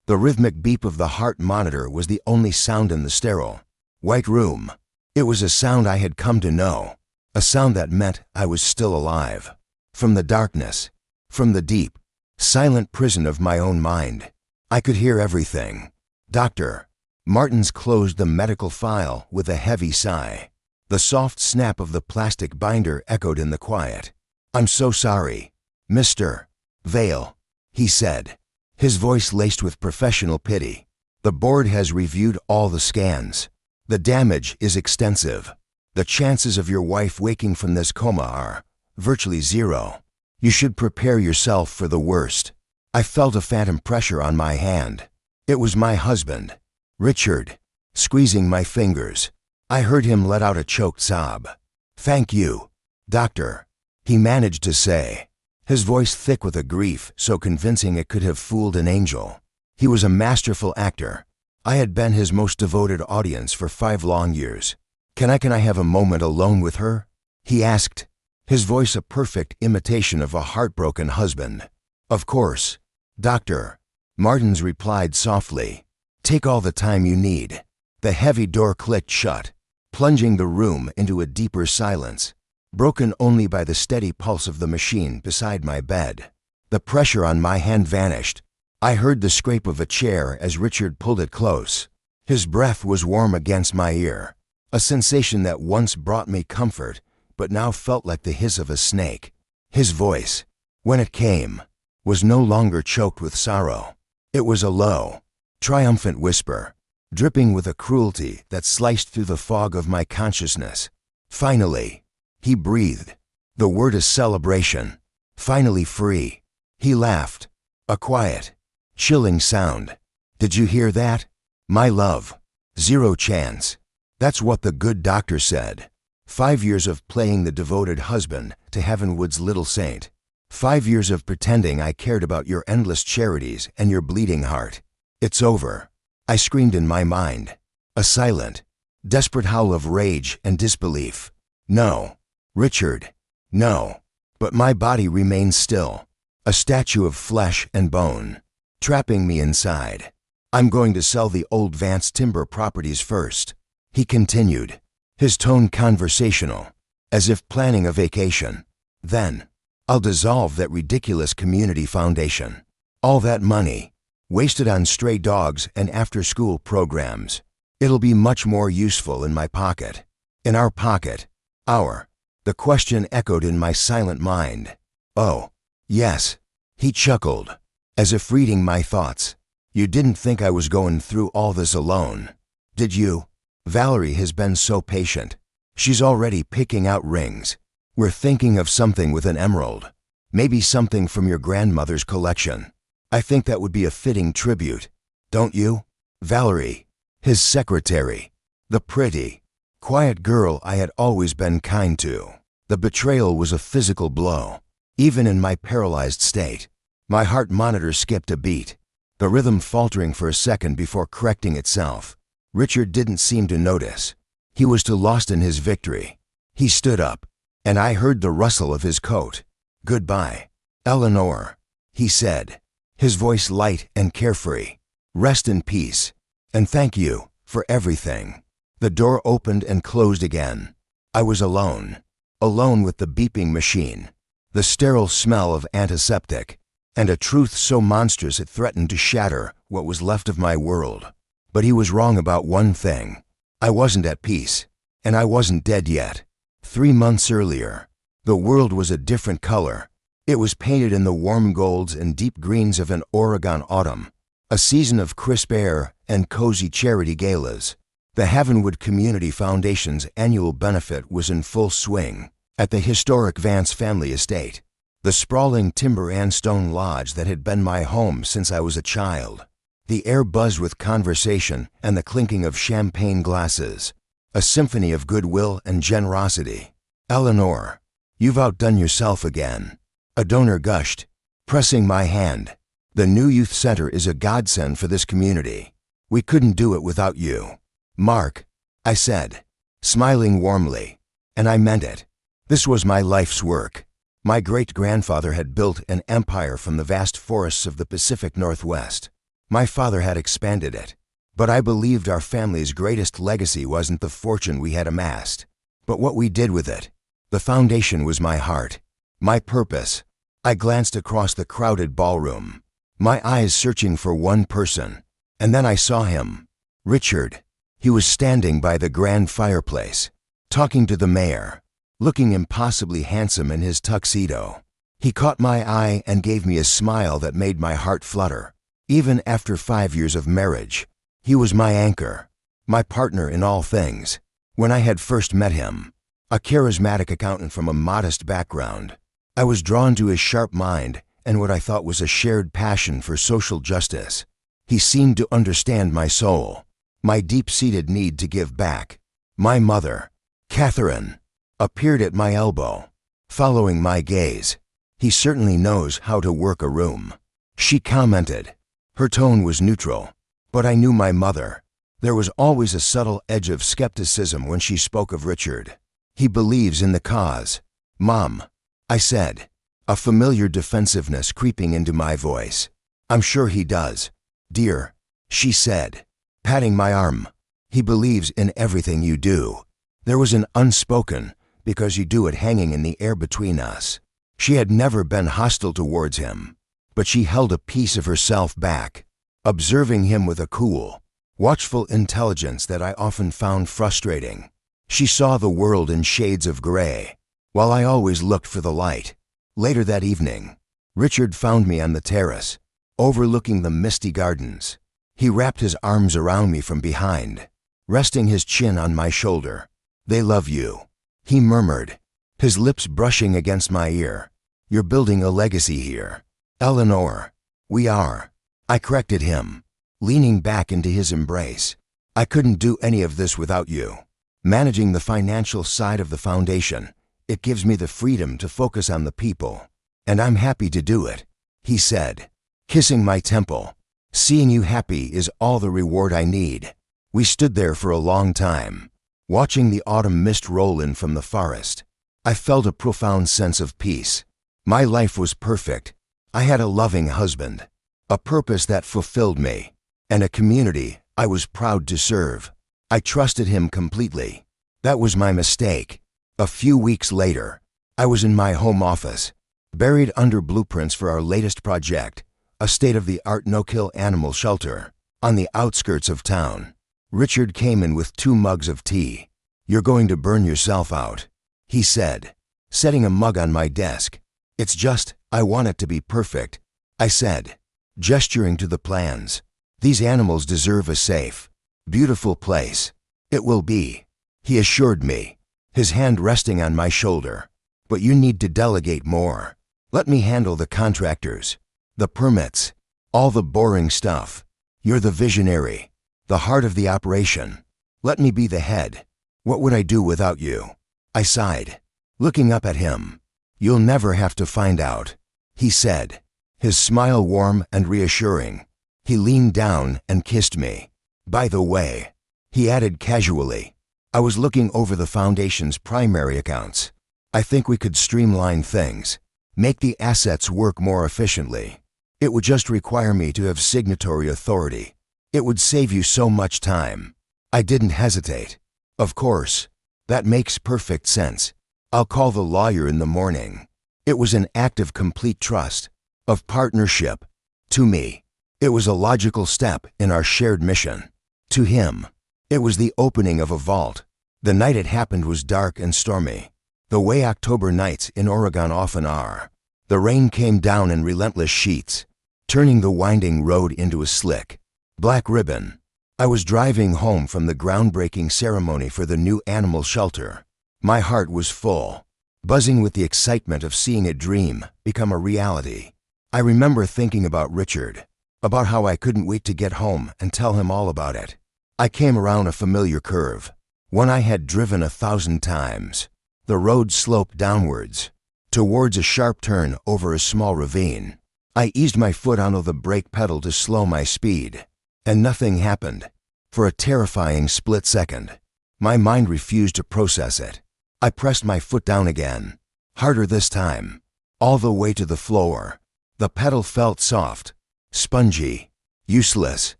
The rhythmic beep of the heart monitor was the only sound in the sterile, white room. It was a sound I had come to know, a sound that meant I was still alive. From the darkness, from the deep, silent prison of my own mind, I could hear everything. Dr. Martins closed the medical file with a heavy sigh. The soft snap of the plastic binder echoed in the quiet. "I'm so sorry, Mr. Vale," he said, his voice laced with professional pity. "The board has reviewed all the scans. The damage is extensive. The chances of your wife waking from this coma are virtually zero. You should prepare yourself for the worst." I felt a phantom pressure on my hand. It was my husband, Richard, squeezing my fingers. I heard him let out a choked sob. "Thank you, doctor," he managed to say, his voice thick with a grief so convincing it could have fooled an angel. He was a masterful actor. I had been his most devoted audience for 5 long years. Can I have a moment alone with her?" he asked, his voice a perfect imitation of a heartbroken husband. "Of course, Dr. Martins replied softly. "Take all the time you need." The heavy door clicked shut, plunging the room into a deeper silence, broken only by the steady pulse of the machine beside my bed. The pressure on my hand vanished. I heard the scrape of a chair as Richard pulled it close. His breath was warm against my ear, a sensation that once brought me comfort, but now felt like the hiss of a snake. His voice, when it came, was no longer choked with sorrow. It was a low, triumphant whisper, dripping with a cruelty that sliced through the fog of my consciousness. "Finally," he breathed, the word a celebration. "Finally free." He laughed, a quiet, chilling sound. "Did you hear that? My love. 0 chance. That's what the good doctor said. 5 years of playing the devoted husband to Heavenwood's little saint. 5 years of pretending I cared about your endless charities and your bleeding heart. It's over." I screamed in my mind, a silent, desperate howl of rage and disbelief. "No, Richard, no." But my body remained still, a statue of flesh and bone, trapping me inside. "I'm going to sell the old Vance Timber properties first," he continued, his tone conversational, as if planning a vacation. "Then, I'll dissolve that ridiculous community foundation. All that money, wasted on stray dogs and after-school programs. It'll be much more useful in my pocket." In our pocket. Our. The question echoed in my silent mind. "Oh, yes," he chuckled, as if reading my thoughts. "You didn't think I was going through all this alone, did you? Valerie has been so patient. She's already picking out rings. We're thinking of something with an emerald. Maybe something from your grandmother's collection. I think that would be a fitting tribute, don't you? Valerie, his secretary, the pretty, quiet girl I had always been kind to." The betrayal was a physical blow. Even in my paralyzed state, my heart monitor skipped a beat, the rhythm faltering for a second before correcting itself. Richard didn't seem to notice. He was too lost in his victory. He stood up, and I heard the rustle of his coat. "Goodbye, Eleanor," he said, his voice light and carefree. "Rest in peace, and thank you for everything." The door opened and closed again. I was alone, alone with the beeping machine, the sterile smell of antiseptic, and a truth so monstrous it threatened to shatter what was left of my world. But he was wrong about one thing. I wasn't at peace, and I wasn't dead yet. 3 months earlier, the world was a different color. It was painted in the warm golds and deep greens of an Oregon autumn, a season of crisp air and cozy charity galas. The Heavenwood Community Foundation's annual benefit was in full swing at the historic Vance family estate, the sprawling timber and stone lodge that had been my home since I was a child. The air buzzed with conversation and the clinking of champagne glasses, a symphony of goodwill and generosity. "Eleanor, you've outdone yourself again," a donor gushed, pressing my hand. "The new youth center is a godsend for this community. We couldn't do it without you." "Mark," I said, smiling warmly, and I meant it. This was my life's work. My great-grandfather had built an empire from the vast forests of the Pacific Northwest. My father had expanded it, but I believed our family's greatest legacy wasn't the fortune we had amassed, but what we did with it. The foundation was my heart, my purpose. I glanced across the crowded ballroom, my eyes searching for one person, and then I saw him. Richard. He was standing by the grand fireplace, talking to the mayor, looking impossibly handsome in his tuxedo. He caught my eye and gave me a smile that made my heart flutter. Even after 5 years of marriage, he was my anchor, my partner in all things. When I had first met him, a charismatic accountant from a modest background, I was drawn to his sharp mind and what I thought was a shared passion for social justice. He seemed to understand my soul, my deep-seated need to give back. My mother, Catherine, appeared at my elbow, following my gaze. He certainly knows how to work a room, she commented. Her tone was neutral, but I knew my mother. There was always a subtle edge of skepticism when she spoke of Richard. He believes in the cause, Mom, I said, a familiar defensiveness creeping into my voice. I'm sure he does, dear, she said, patting my arm. He believes in everything you do. There was an unspoken, because you do it hanging in the air between us. She had never been hostile towards him, but she held a piece of herself back, observing him with a cool, watchful intelligence that I often found frustrating. She saw the world in shades of gray, while I always looked for the light. Later that evening, Richard found me on the terrace, overlooking the misty gardens. He wrapped his arms around me from behind, resting his chin on my shoulder. They love you, he murmured, his lips brushing against my ear. You're building a legacy here, Eleanor. We are, I corrected him, leaning back into his embrace. I couldn't do any of this without you. Managing the financial side of the foundation, it gives me the freedom to focus on the people, and I'm happy to do it, he said, kissing my temple. Seeing you happy is all the reward I need. We stood there for a long time, watching the autumn mist roll in from the forest. I felt a profound sense of peace. My life was perfect. I had a loving husband, a purpose that fulfilled me, and a community I was proud to serve. I trusted him completely. That was my mistake. A few weeks later, I was in my home office, buried under blueprints for our latest project, a state-of-the-art no-kill animal shelter, on the outskirts of town. Richard came in with 2 mugs of tea. You're going to burn yourself out, he said, setting a mug on my desk. It's just, I want it to be perfect, I said, gesturing to the plans. These animals deserve a safe, beautiful place. It will be, he assured me, his hand resting on my shoulder. But you need to delegate more. Let me handle the contractors, the permits, all the boring stuff. You're the visionary, the heart of the operation. Let me be the head. What would I do without you? I sighed, looking up at him. You'll never have to find out, he said, his smile warm and reassuring. He leaned down and kissed me. By the way, he added casually, I was looking over the foundation's primary accounts. I think we could streamline things, make the assets work more efficiently. It would just require me to have signatory authority. It would save you so much time. I didn't hesitate. Of course, that makes perfect sense. I'll call the lawyer in the morning. It was an act of complete trust, of partnership. To me, it was a logical step in our shared mission. To him, it was the opening of a vault. The night it happened was dark and stormy, the way October nights in Oregon often are. The rain came down in relentless sheets, turning the winding road into a slick, black ribbon. I was driving home from the groundbreaking ceremony for the new animal shelter. My heart was full, buzzing with the excitement of seeing a dream become a reality. I remember thinking about Richard, about how I couldn't wait to get home and tell him all about it. I came around a familiar curve, one I had driven 1,000 times. The road sloped downwards, towards a sharp turn over a small ravine. I eased my foot onto the brake pedal to slow my speed, and nothing happened. For a terrifying split second, my mind refused to process it. I pressed my foot down again, harder this time, all the way to the floor. The pedal felt soft, spongy, Useless.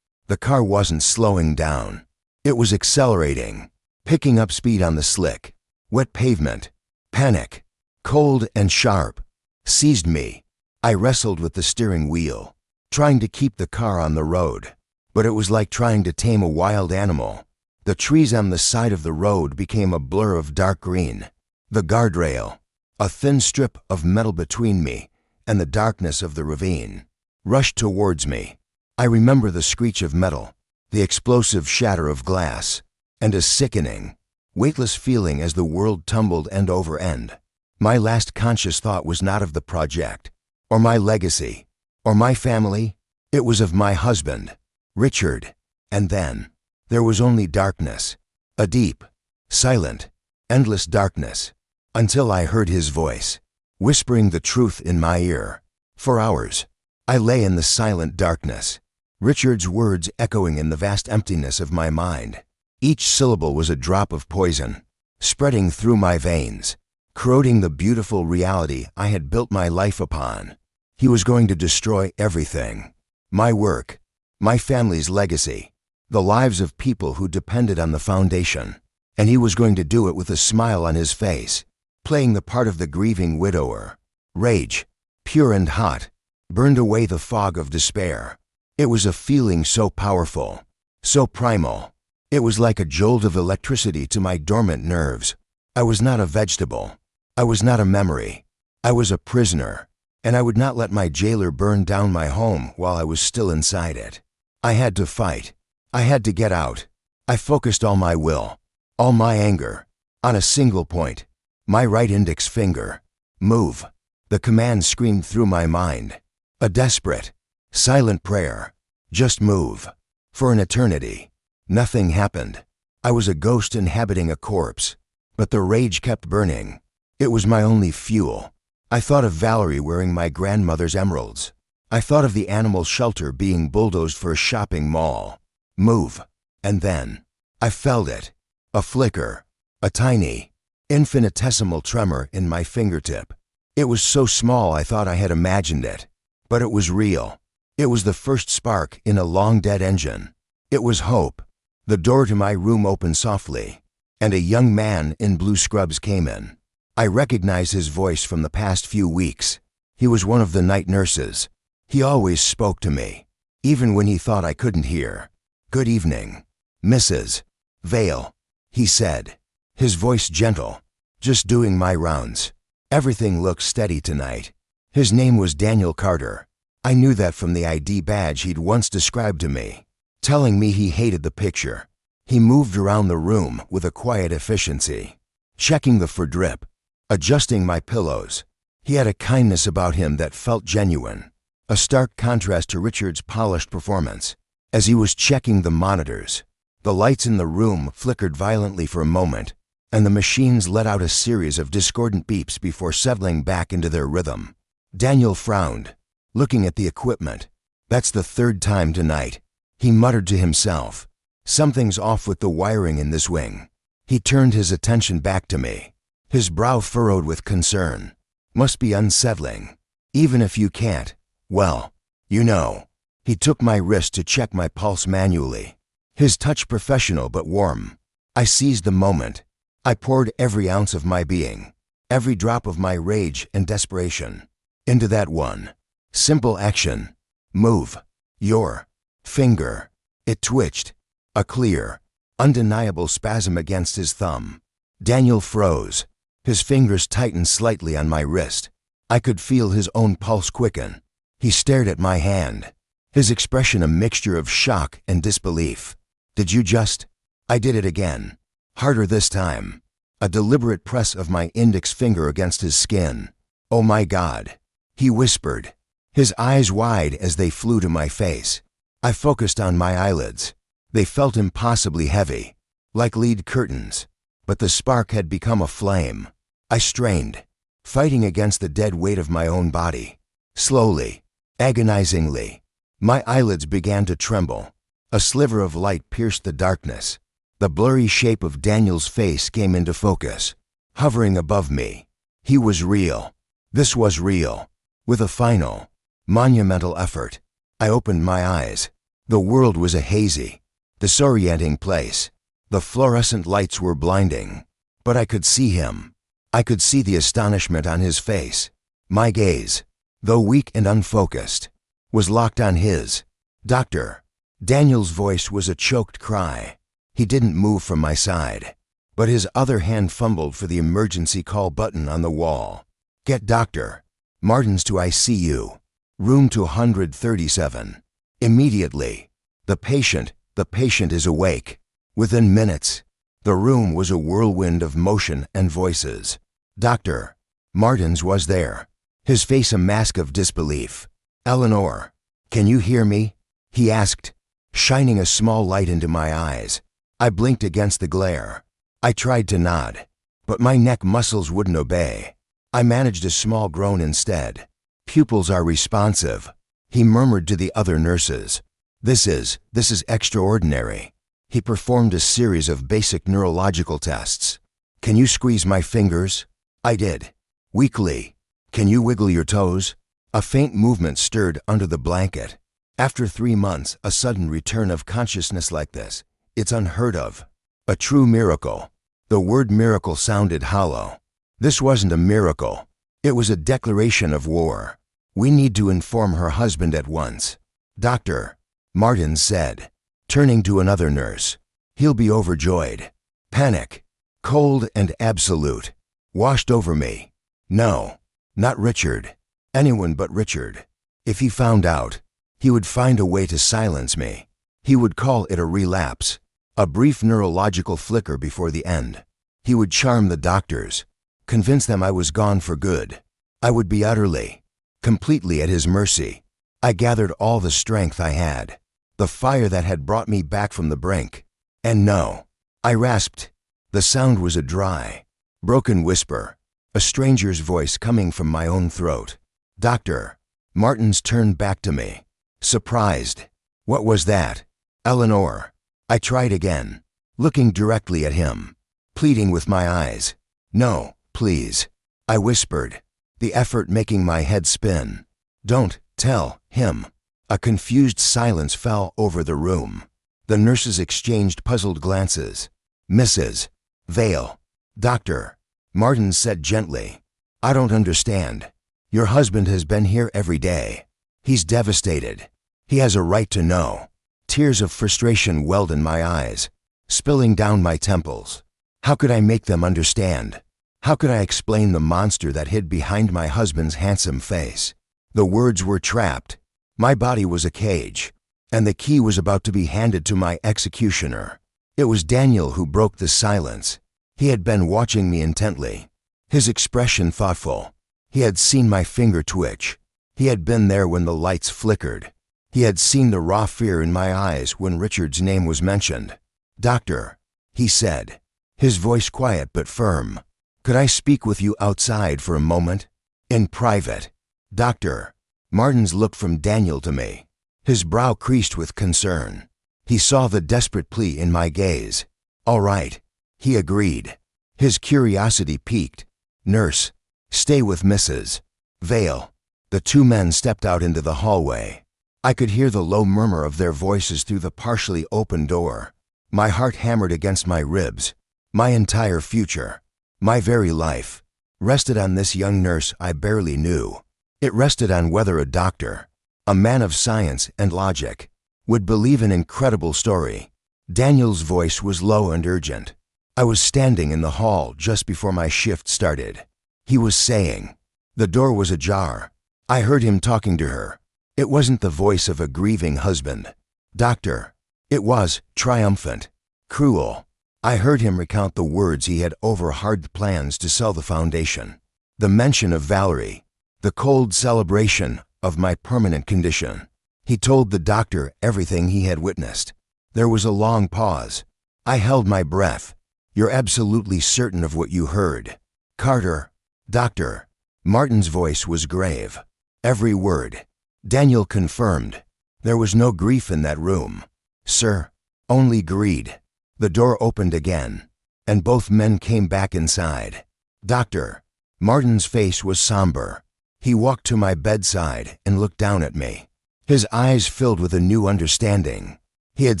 The car wasn't slowing down. It was accelerating, picking up speed on the slick, wet pavement. Panic, cold and sharp, seized me. I wrestled with the steering wheel, trying to keep the car on the road. But it was like trying to tame a wild animal. The trees on the side of the road became a blur of dark green. The guardrail, a thin strip of metal between me and the darkness of the ravine, rushed towards me. I remember the screech of metal, the explosive shatter of glass, and a sickening, weightless feeling as the world tumbled end over end. My last conscious thought was not of the project, or my legacy, or my family. It was of my husband, Richard. And then there was only darkness, a deep, silent, endless darkness, until I heard his voice, whispering the truth in my ear. For hours, I lay in the silent darkness, Richard's words echoing in the vast emptiness of my mind. Each syllable was a drop of poison, spreading through my veins, corroding the beautiful reality I had built my life upon. He was going to destroy everything. My work, my family's legacy, the lives of people who depended on the foundation. And he was going to do it with a smile on his face, playing the part of the grieving widower. Rage, pure and hot, burned away the fog of despair. It was a feeling so powerful, so primal. It was like a jolt of electricity to my dormant nerves. I was not a vegetable. I was not a memory. I was a prisoner, and I would not let my jailer burn down my home while I was still inside it. I had to fight. I had to get out. I focused all my will, all my anger, on a single point, my right index finger. Move. The command screamed through my mind. A desperate, silent prayer. Just move. For an eternity. Nothing happened. I was a ghost inhabiting a corpse. But the rage kept burning. It was my only fuel. I thought of Valerie wearing my grandmother's emeralds. I thought of the animal shelter being bulldozed for a shopping mall. Move. And then, I felt it. A flicker. A tiny, infinitesimal tremor in my fingertip. It was so small I thought I had imagined it. But it was real. It was the first spark in a long-dead engine. It was hope. The door to my room opened softly, and a young man in blue scrubs came in. I recognized his voice from the past few weeks. He was one of the night nurses. He always spoke to me, even when he thought I couldn't hear. "Good evening, Mrs. Vale," he said, his voice gentle. "Just doing my rounds. Everything looks steady tonight." His name was Daniel Carter. I knew that from the ID badge he'd once described to me, telling me he hated the picture. He moved around the room with a quiet efficiency, checking the fur drip, adjusting my pillows. He had a kindness about him that felt genuine, a stark contrast to Richard's polished performance. As he was checking the monitors, the lights in the room flickered violently for a moment, and the machines let out a series of discordant beeps before settling back into their rhythm. Daniel frowned, looking at the equipment. "That's the third time tonight," he muttered to himself. "Something's off with the wiring in this wing." He turned his attention back to me, his brow furrowed with concern. "Must be unsettling. Even if you can't, well, you know." He took my wrist to check my pulse manually, his touch professional but warm. I seized the moment. I poured every ounce of my being, every drop of my rage and desperation, into that one simple action. "Move your finger." It twitched, a clear, undeniable spasm against his thumb. Daniel froze. His fingers tightened slightly on my wrist. I could feel his own pulse quicken. He stared at my hand, his expression a mixture of shock and disbelief. "Did you just—" I did it again, harder this time, a deliberate press of my index finger against his skin. "Oh my God," he whispered, his eyes wide as they flew to my face. I focused on my eyelids. They felt impossibly heavy, like lead curtains, but the spark had become a flame. I strained, fighting against the dead weight of my own body. Slowly, agonizingly, my eyelids began to tremble. A sliver of light pierced the darkness. The blurry shape of Daniel's face came into focus, hovering above me. He was real. This was real. With a final, monumental effort, I opened my eyes. The world was a hazy, disorienting place. The fluorescent lights were blinding. But I could see him. I could see the astonishment on his face. My gaze, though weak and unfocused, was locked on his. "Doctor." Daniel's voice was a choked cry. He didn't move from my side, but his other hand fumbled for the emergency call button on the wall. "Get Dr. Martins to ICU. Room 237. Immediately. The patient is awake." Within minutes, the room was a whirlwind of motion and voices. Dr. Martins was there, his face a mask of disbelief. "Eleanor, can you hear me?" he asked, shining a small light into my eyes. I blinked against the glare. I tried to nod, but my neck muscles wouldn't obey. I managed a small groan instead. "Pupils are responsive," he murmured to the other nurses. This is extraordinary." He performed a series of basic neurological tests. "Can you squeeze my fingers?" I did. Weakly. "Can you wiggle your toes?" A faint movement stirred under the blanket. After 3 months, a sudden return of consciousness like this. It's unheard of. A true miracle. The word miracle sounded hollow. This wasn't a miracle. It was a declaration of war. "We need to inform her husband at once," Dr. Martins said, turning to another nurse. "He'll be overjoyed." Panic, cold and absolute, washed over me. No, not Richard. Anyone but Richard. If he found out, he would find a way to silence me. He would call it a relapse, a brief neurological flicker before the end. He would charm the doctors, convince them I was gone for good. I would be utterly, completely at his mercy. I gathered all the strength I had, the fire that had brought me back from the brink. "And no," I rasped. The sound was a dry, broken whisper, a stranger's voice coming from my own throat. Dr. Martins turned back to me, surprised. "What was that, Eleanor?" I tried again, looking directly at him, pleading with my eyes. "No, please," I whispered, the effort making my head spin. "Don't tell him." A confused silence fell over the room. The nurses exchanged puzzled glances. "Mrs. Vale," Dr. Martins said gently, "I don't understand. Your husband has been here every day. He's devastated. He has a right to know." Tears of frustration welled in my eyes, spilling down my temples. How could I make them understand? How could I explain the monster that hid behind my husband's handsome face? The words were trapped. My body was a cage, and the key was about to be handed to my executioner. It was Daniel who broke the silence. He had been watching me intently, his expression thoughtful. He had seen my finger twitch. He had been there when the lights flickered. He had seen the raw fear in my eyes when Richard's name was mentioned. "Doctor," he said, his voice quiet but firm, "could I speak with you outside for a moment? In private?" Dr. Martins looked from Daniel to me, his brow creased with concern. He saw the desperate plea in my gaze. "All right," he agreed. His curiosity piqued. "Nurse, stay with Mrs. Vale." The two men stepped out into the hallway. I could hear the low murmur of their voices through the partially open door. My heart hammered against my ribs. My entire future, my very life, rested on this young nurse I barely knew. It rested on whether a doctor, a man of science and logic, would believe an incredible story. Daniel's voice was low and urgent. I was standing in the hall just before my shift started. He was saying. The door was ajar. I heard him talking to her. It wasn't the voice of a grieving husband. "Doctor." It was triumphant, cruel. I heard him recount the words he had overheard plans to sell the foundation. The mention of Valerie. The cold celebration of my permanent condition. He told the doctor everything he had witnessed. There was a long pause. I held my breath. "You're absolutely certain of what you heard, Carter?" Dr. Martins' voice was grave. Every word. Daniel confirmed. There was no grief in that room. "Sir, only greed." The door opened again, and both men came back inside. Dr. Martins' face was somber. He walked to my bedside and looked down at me. His eyes filled with a new understanding. He had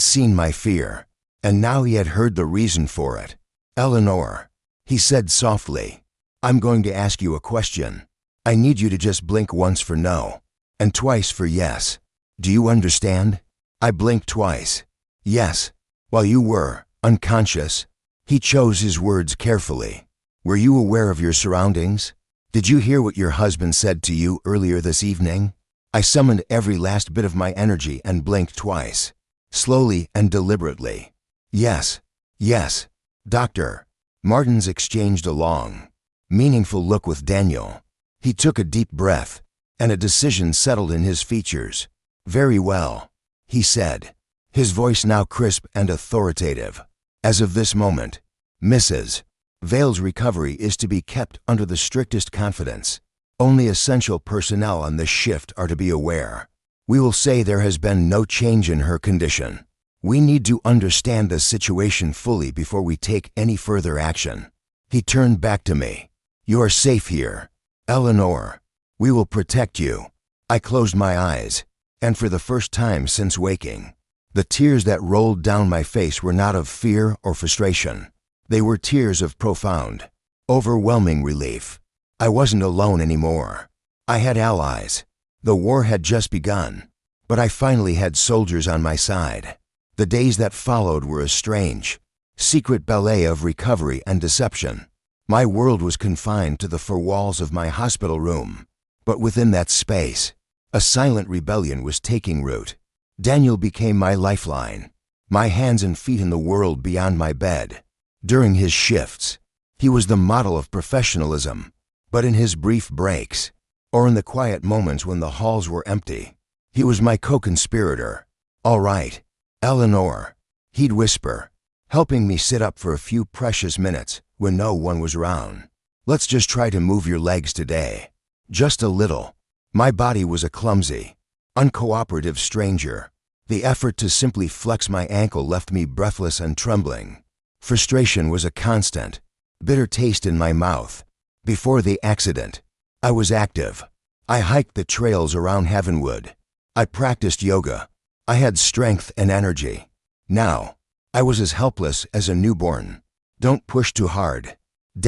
seen my fear, and now he had heard the reason for it. "Eleanor," he said softly, "I'm going to ask you a question. I need you to just blink once for no, and twice for yes. Do you understand?" I blinked twice. "Yes." "While you were unconscious," he chose his words carefully, "were you aware of your surroundings? Did you hear what your husband said to you earlier this evening?" I summoned every last bit of my energy and blinked twice, slowly and deliberately. "Yes, yes, Doctor." Martins exchanged a long, meaningful look with Daniel. He took a deep breath, and a decision settled in his features. "Very well," he said, his voice now crisp and authoritative. "As of this moment, Mrs. Vale's recovery is to be kept under the strictest confidence. Only essential personnel on this shift are to be aware. We will say there has been no change in her condition. We need to understand the situation fully before we take any further action." He turned back to me. "You are safe here, Eleanor. We will protect you." I closed my eyes, and for the first time since waking, the tears that rolled down my face were not of fear or frustration. They were tears of profound, overwhelming relief. I wasn't alone anymore. I had allies. The war had just begun, but I finally had soldiers on my side. The days that followed were a strange, secret ballet of recovery and deception. My world was confined to the four walls of my hospital room, but within that space, a silent rebellion was taking root. Daniel became my lifeline, my hands and feet in the world beyond my bed. During his shifts, he was the model of professionalism, but in his brief breaks, or in the quiet moments when the halls were empty, he was my co-conspirator. "All right, Eleanor," he'd whisper, helping me sit up for a few precious minutes when no one was around. "Let's just try to move your legs today. Just a little." My body was a clumsy, uncooperative stranger. The effort to simply flex my ankle left me breathless and trembling. Frustration was a constant, bitter taste in my mouth. Before the accident, I was active. I hiked the trails around Heavenwood. I practiced yoga. I had strength and energy. Now, I was as helpless as a newborn. "Don't push too hard,"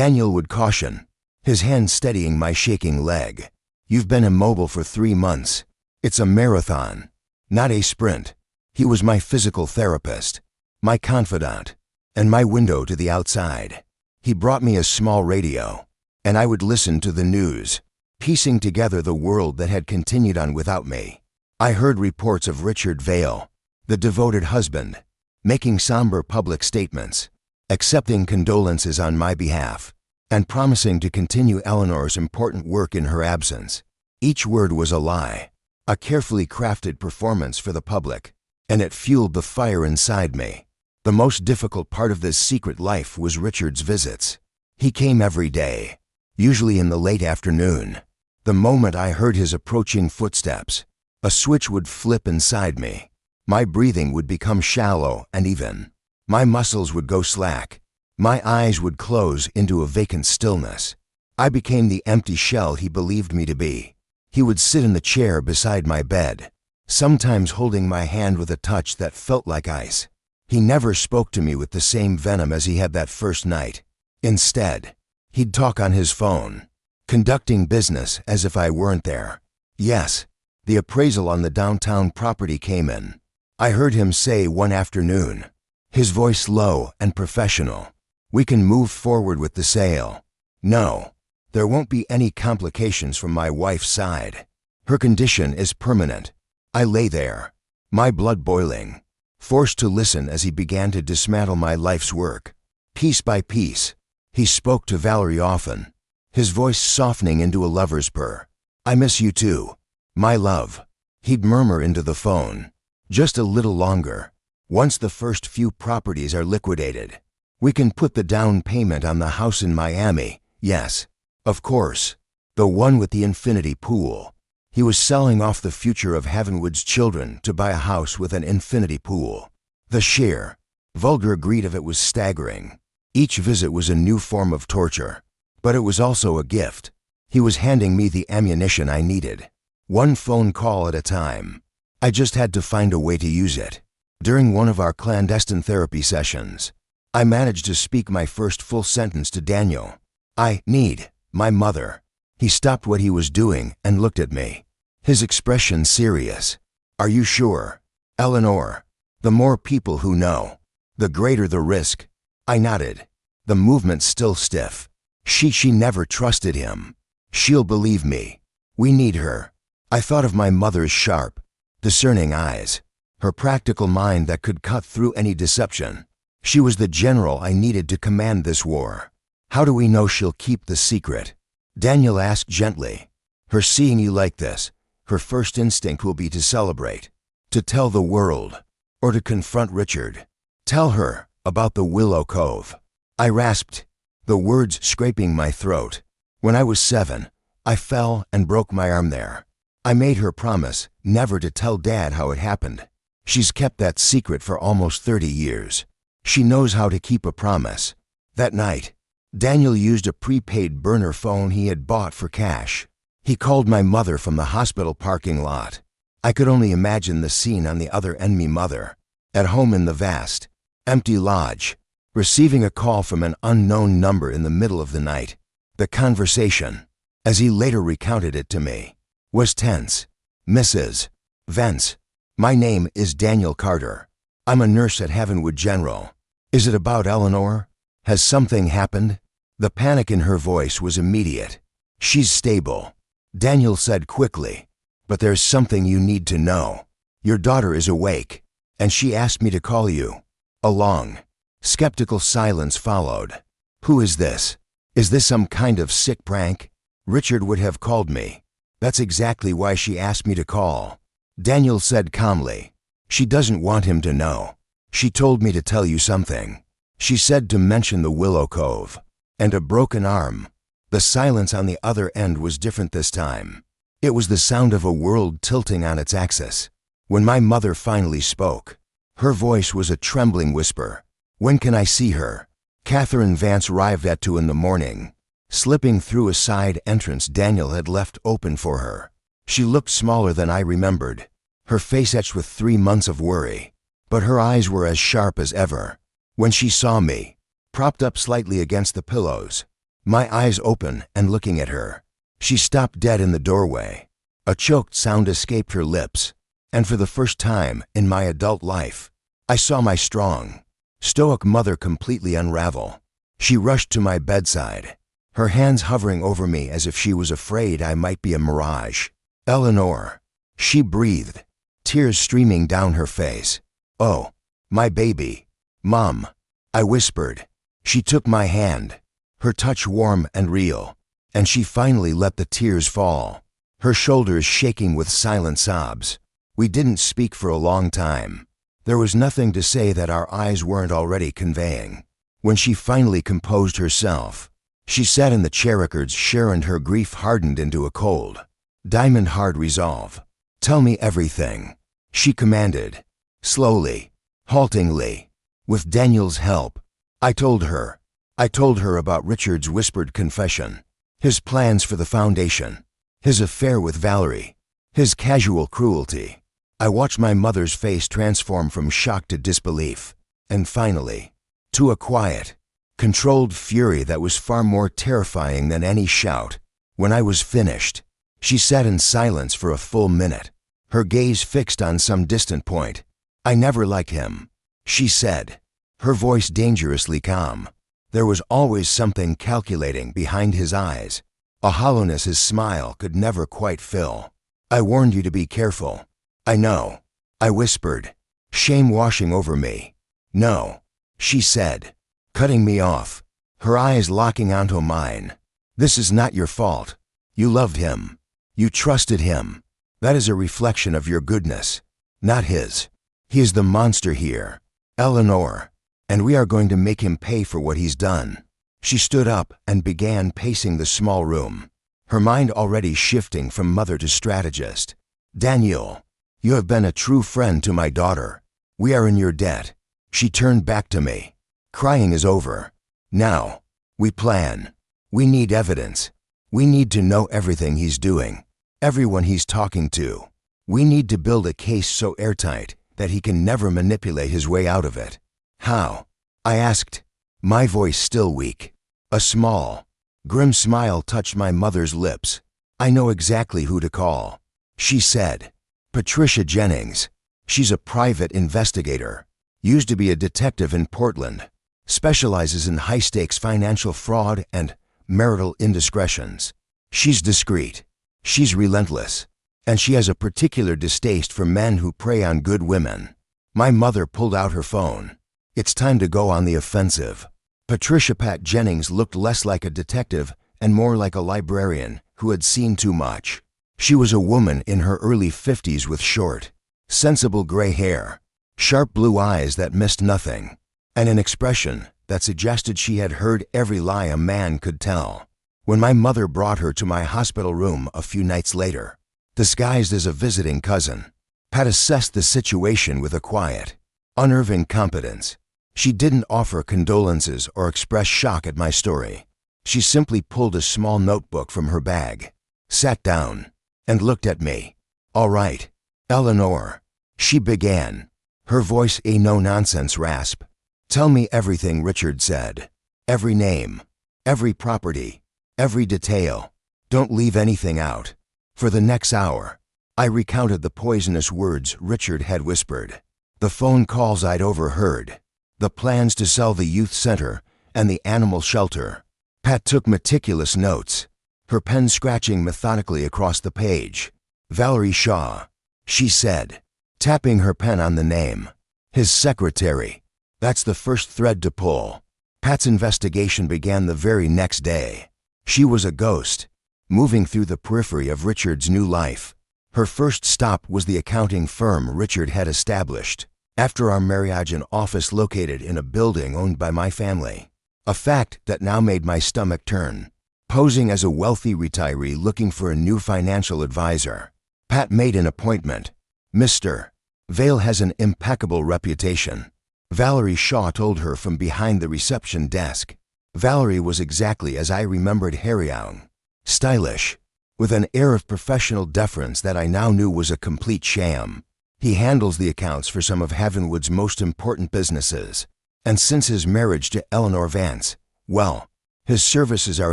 Daniel would caution, his hand steadying my shaking leg. "You've been immobile for 3 months. It's a marathon, not a sprint." He was my physical therapist, my confidant, and my window to the outside. He brought me a small radio, and I would listen to the news, piecing together the world that had continued on without me. I heard reports of Richard Vale, the devoted husband, making somber public statements, accepting condolences on my behalf, and promising to continue Eleanor's important work in her absence. Each word was a lie, a carefully crafted performance for the public, and it fueled the fire inside me. The most difficult part of this secret life was Richard's visits. He came every day, usually in the late afternoon. The moment I heard his approaching footsteps, a switch would flip inside me. My breathing would become shallow and even. My muscles would go slack. My eyes would close into a vacant stillness. I became the empty shell he believed me to be. He would sit in the chair beside my bed, sometimes holding my hand with a touch that felt like ice. He never spoke to me with the same venom as he had that first night. Instead, he'd talk on his phone, conducting business as if I weren't there. "Yes, the appraisal on the downtown property came in," I heard him say one afternoon, his voice low and professional. "We can move forward with the sale. No, there won't be any complications from my wife's side. Her condition is permanent." I lay there, my blood boiling, forced to listen as he began to dismantle my life's work. Piece by piece, he spoke to Valerie often, his voice softening into a lover's purr. "I miss you too, my love," he'd murmur into the phone. "Just a little longer. Once the first few properties are liquidated, we can put the down payment on the house in Miami." Yes, of course, the one with the infinity pool. He was selling off the future of Heavenwood's children to buy a house with an infinity pool. The sheer, vulgar greed of it was staggering. Each visit was a new form of torture, but it was also a gift. He was handing me the ammunition I needed, one phone call at a time. I just had to find a way to use it. During one of our clandestine therapy sessions, I managed to speak my first full sentence to Daniel. I need my mother. He stopped what he was doing and looked at me. His expression serious. Are you sure? Eleanor, the more people who know, the greater the risk. I nodded. The movement still stiff. She never trusted him. She'll believe me. We need her. I thought of my mother's sharp, discerning eyes, her practical mind that could cut through any deception. She was the general I needed to command this war. How do we know she'll keep the secret? Daniel asked gently. Her seeing you like this, her first instinct will be to celebrate, to tell the world, or to confront Richard. Tell her about the Willow Cove. I rasped, the words scraping my throat. When I was 7, I fell and broke my arm there. I made her promise never to tell Dad how it happened. She's kept that secret for almost 30 years. She knows how to keep a promise. That night, Daniel used a prepaid burner phone he had bought for cash. He called my mother from the hospital parking lot. I could only imagine the scene on the other end, me mother, at home in the vast, empty lodge, receiving a call from an unknown number in the middle of the night. The conversation, as he later recounted it to me, was tense. Mrs. Vance, my name is Daniel Carter. I'm a nurse at Heavenwood General. Is it about Eleanor? Has something happened? The panic in her voice was immediate. She's stable, Daniel said quickly, but there's something you need to know. Your daughter is awake, and she asked me to call you. A long, skeptical silence followed. Who is this? Is this some kind of sick prank? Richard would have called me. That's exactly why she asked me to call. Daniel said calmly. She doesn't want him to know. She told me to tell you something. She said to mention the Willow Cove and a broken arm. The silence on the other end was different this time. It was the sound of a world tilting on its axis. When my mother finally spoke, her voice was a trembling whisper. When can I see her? Catherine Vance arrived at 2 in the morning, slipping through a side entrance Daniel had left open for her. She looked smaller than I remembered, her face etched with 3 months of worry, but her eyes were as sharp as ever. When she saw me, propped up slightly against the pillows, my eyes open and looking at her, she stopped dead in the doorway. A choked sound escaped her lips, and for the first time in my adult life, I saw my strong, stoic mother completely unravel. She rushed to my bedside, her hands hovering over me as if she was afraid I might be a mirage. Eleanor, she breathed, tears streaming down her face. Oh, my baby. Mom, I whispered. She took my hand, her touch warm and real, and she finally let the tears fall, her shoulders shaking with silent sobs. We didn't speak for a long time. There was nothing to say that our eyes weren't already conveying. When she finally composed herself, she sat in the chair. Records share and her grief hardened into a cold, diamond-hard resolve. Tell me everything, she commanded, slowly, haltingly. With Daniel's help, I told her about Richard's whispered confession, his plans for the foundation, his affair with Valerie, his casual cruelty. I watched my mother's face transform from shock to disbelief, and finally, to a quiet, controlled fury that was far more terrifying than any shout. When I was finished, she sat in silence for a full minute, her gaze fixed on some distant point. I never liked him, she said, her voice dangerously calm. There was always something calculating behind his eyes, a hollowness his smile could never quite fill. I warned you to be careful. I know, I whispered, shame washing over me. No, she said, cutting me off, her eyes locking onto mine. This is not your fault. You loved him. You trusted him. That is a reflection of your goodness, not his. He is the monster here, Eleanor, and we are going to make him pay for what he's done. She stood up and began pacing the small room, her mind already shifting from mother to strategist. Daniel, you have been a true friend to my daughter. We are in your debt. She turned back to me. Crying is over. Now, we plan. We need evidence. We need to know everything he's doing, everyone he's talking to. We need to build a case so airtight that he can never manipulate his way out of it." "How?" I asked, my voice still weak. A small, grim smile touched my mother's lips. "I know exactly who to call," she said. "Patricia Jennings. She's a private investigator. Used to be a detective in Portland. Specializes in high-stakes financial fraud and marital indiscretions. She's discreet. She's relentless. And she has a particular distaste for men who prey on good women." My mother pulled out her phone. "It's time to go on the offensive." Patricia Pat Jennings looked less like a detective and more like a librarian who had seen too much. She was a woman in her early 50s with short, sensible gray hair, sharp blue eyes that missed nothing, and an expression that suggested she had heard every lie a man could tell. When my mother brought her to my hospital room a few nights later, disguised as a visiting cousin, Pat assessed the situation with a quiet, unnerving competence. She didn't offer condolences or express shock at my story. She simply pulled a small notebook from her bag, sat down, and looked at me. "All right, Eleanor," she began, her voice a no-nonsense rasp. "Tell me everything Richard said. Every name, every property, every detail. Don't leave anything out." For the next hour, I recounted the poisonous words Richard had whispered, the phone calls I'd overheard, the plans to sell the youth center and the animal shelter. Pat took meticulous notes, her pen scratching methodically across the page. "Valerie Shaw," she said, tapping her pen on the name. "His secretary. That's the first thread to pull." Pat's investigation began the very next day. She was a ghost, moving through the periphery of Richard's new life. Her first stop was the accounting firm Richard had established after our marriage, an office located in a building owned by my family, a fact that now made my stomach turn. Posing as a wealthy retiree looking for a new financial advisor, Pat made an appointment. "Mr. Vale has an impeccable reputation," Valerie Shaw told her from behind the reception desk. Valerie was exactly as I remembered her young, stylish, with an air of professional deference that I now knew was a complete sham. "He handles the accounts for some of Havenwood's most important businesses, and since his marriage to Eleanor Vance, well, his services are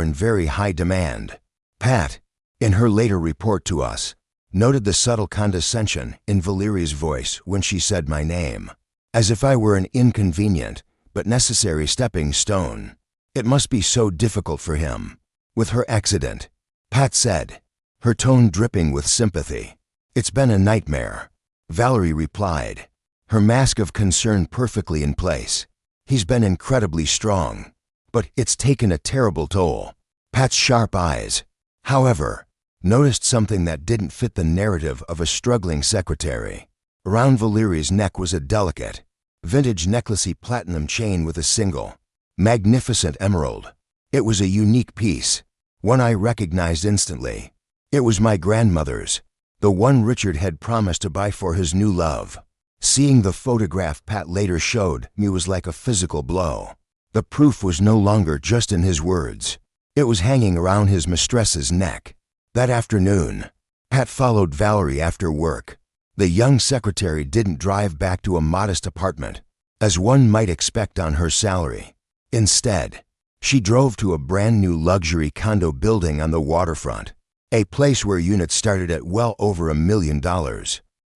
in very high demand." Pat, in her later report to us, noted the subtle condescension in Valerie's voice when she said my name, as if I were an inconvenient but necessary stepping stone. "It must be so difficult for him with her accident," Pat said, her tone dripping with sympathy. "It's been a nightmare," Valerie replied, her mask of concern perfectly in place. "He's been incredibly strong, but it's taken a terrible toll." Pat's sharp eyes, however, noticed something that didn't fit the narrative of a struggling secretary. Around Valerie's neck was a delicate, vintage necklacey platinum chain with a single, magnificent emerald. It was a unique piece, one I recognized instantly. It was my grandmother's, the one Richard had promised to buy for his new love. Seeing the photograph Pat later showed me was like a physical blow. The proof was no longer just in his words. It was hanging around his mistress's neck. That afternoon, Pat followed Valerie after work. The young secretary didn't drive back to a modest apartment, as one might expect on her salary. Instead, she drove to a brand new luxury condo building on the waterfront, a place where units started at well over $1 million.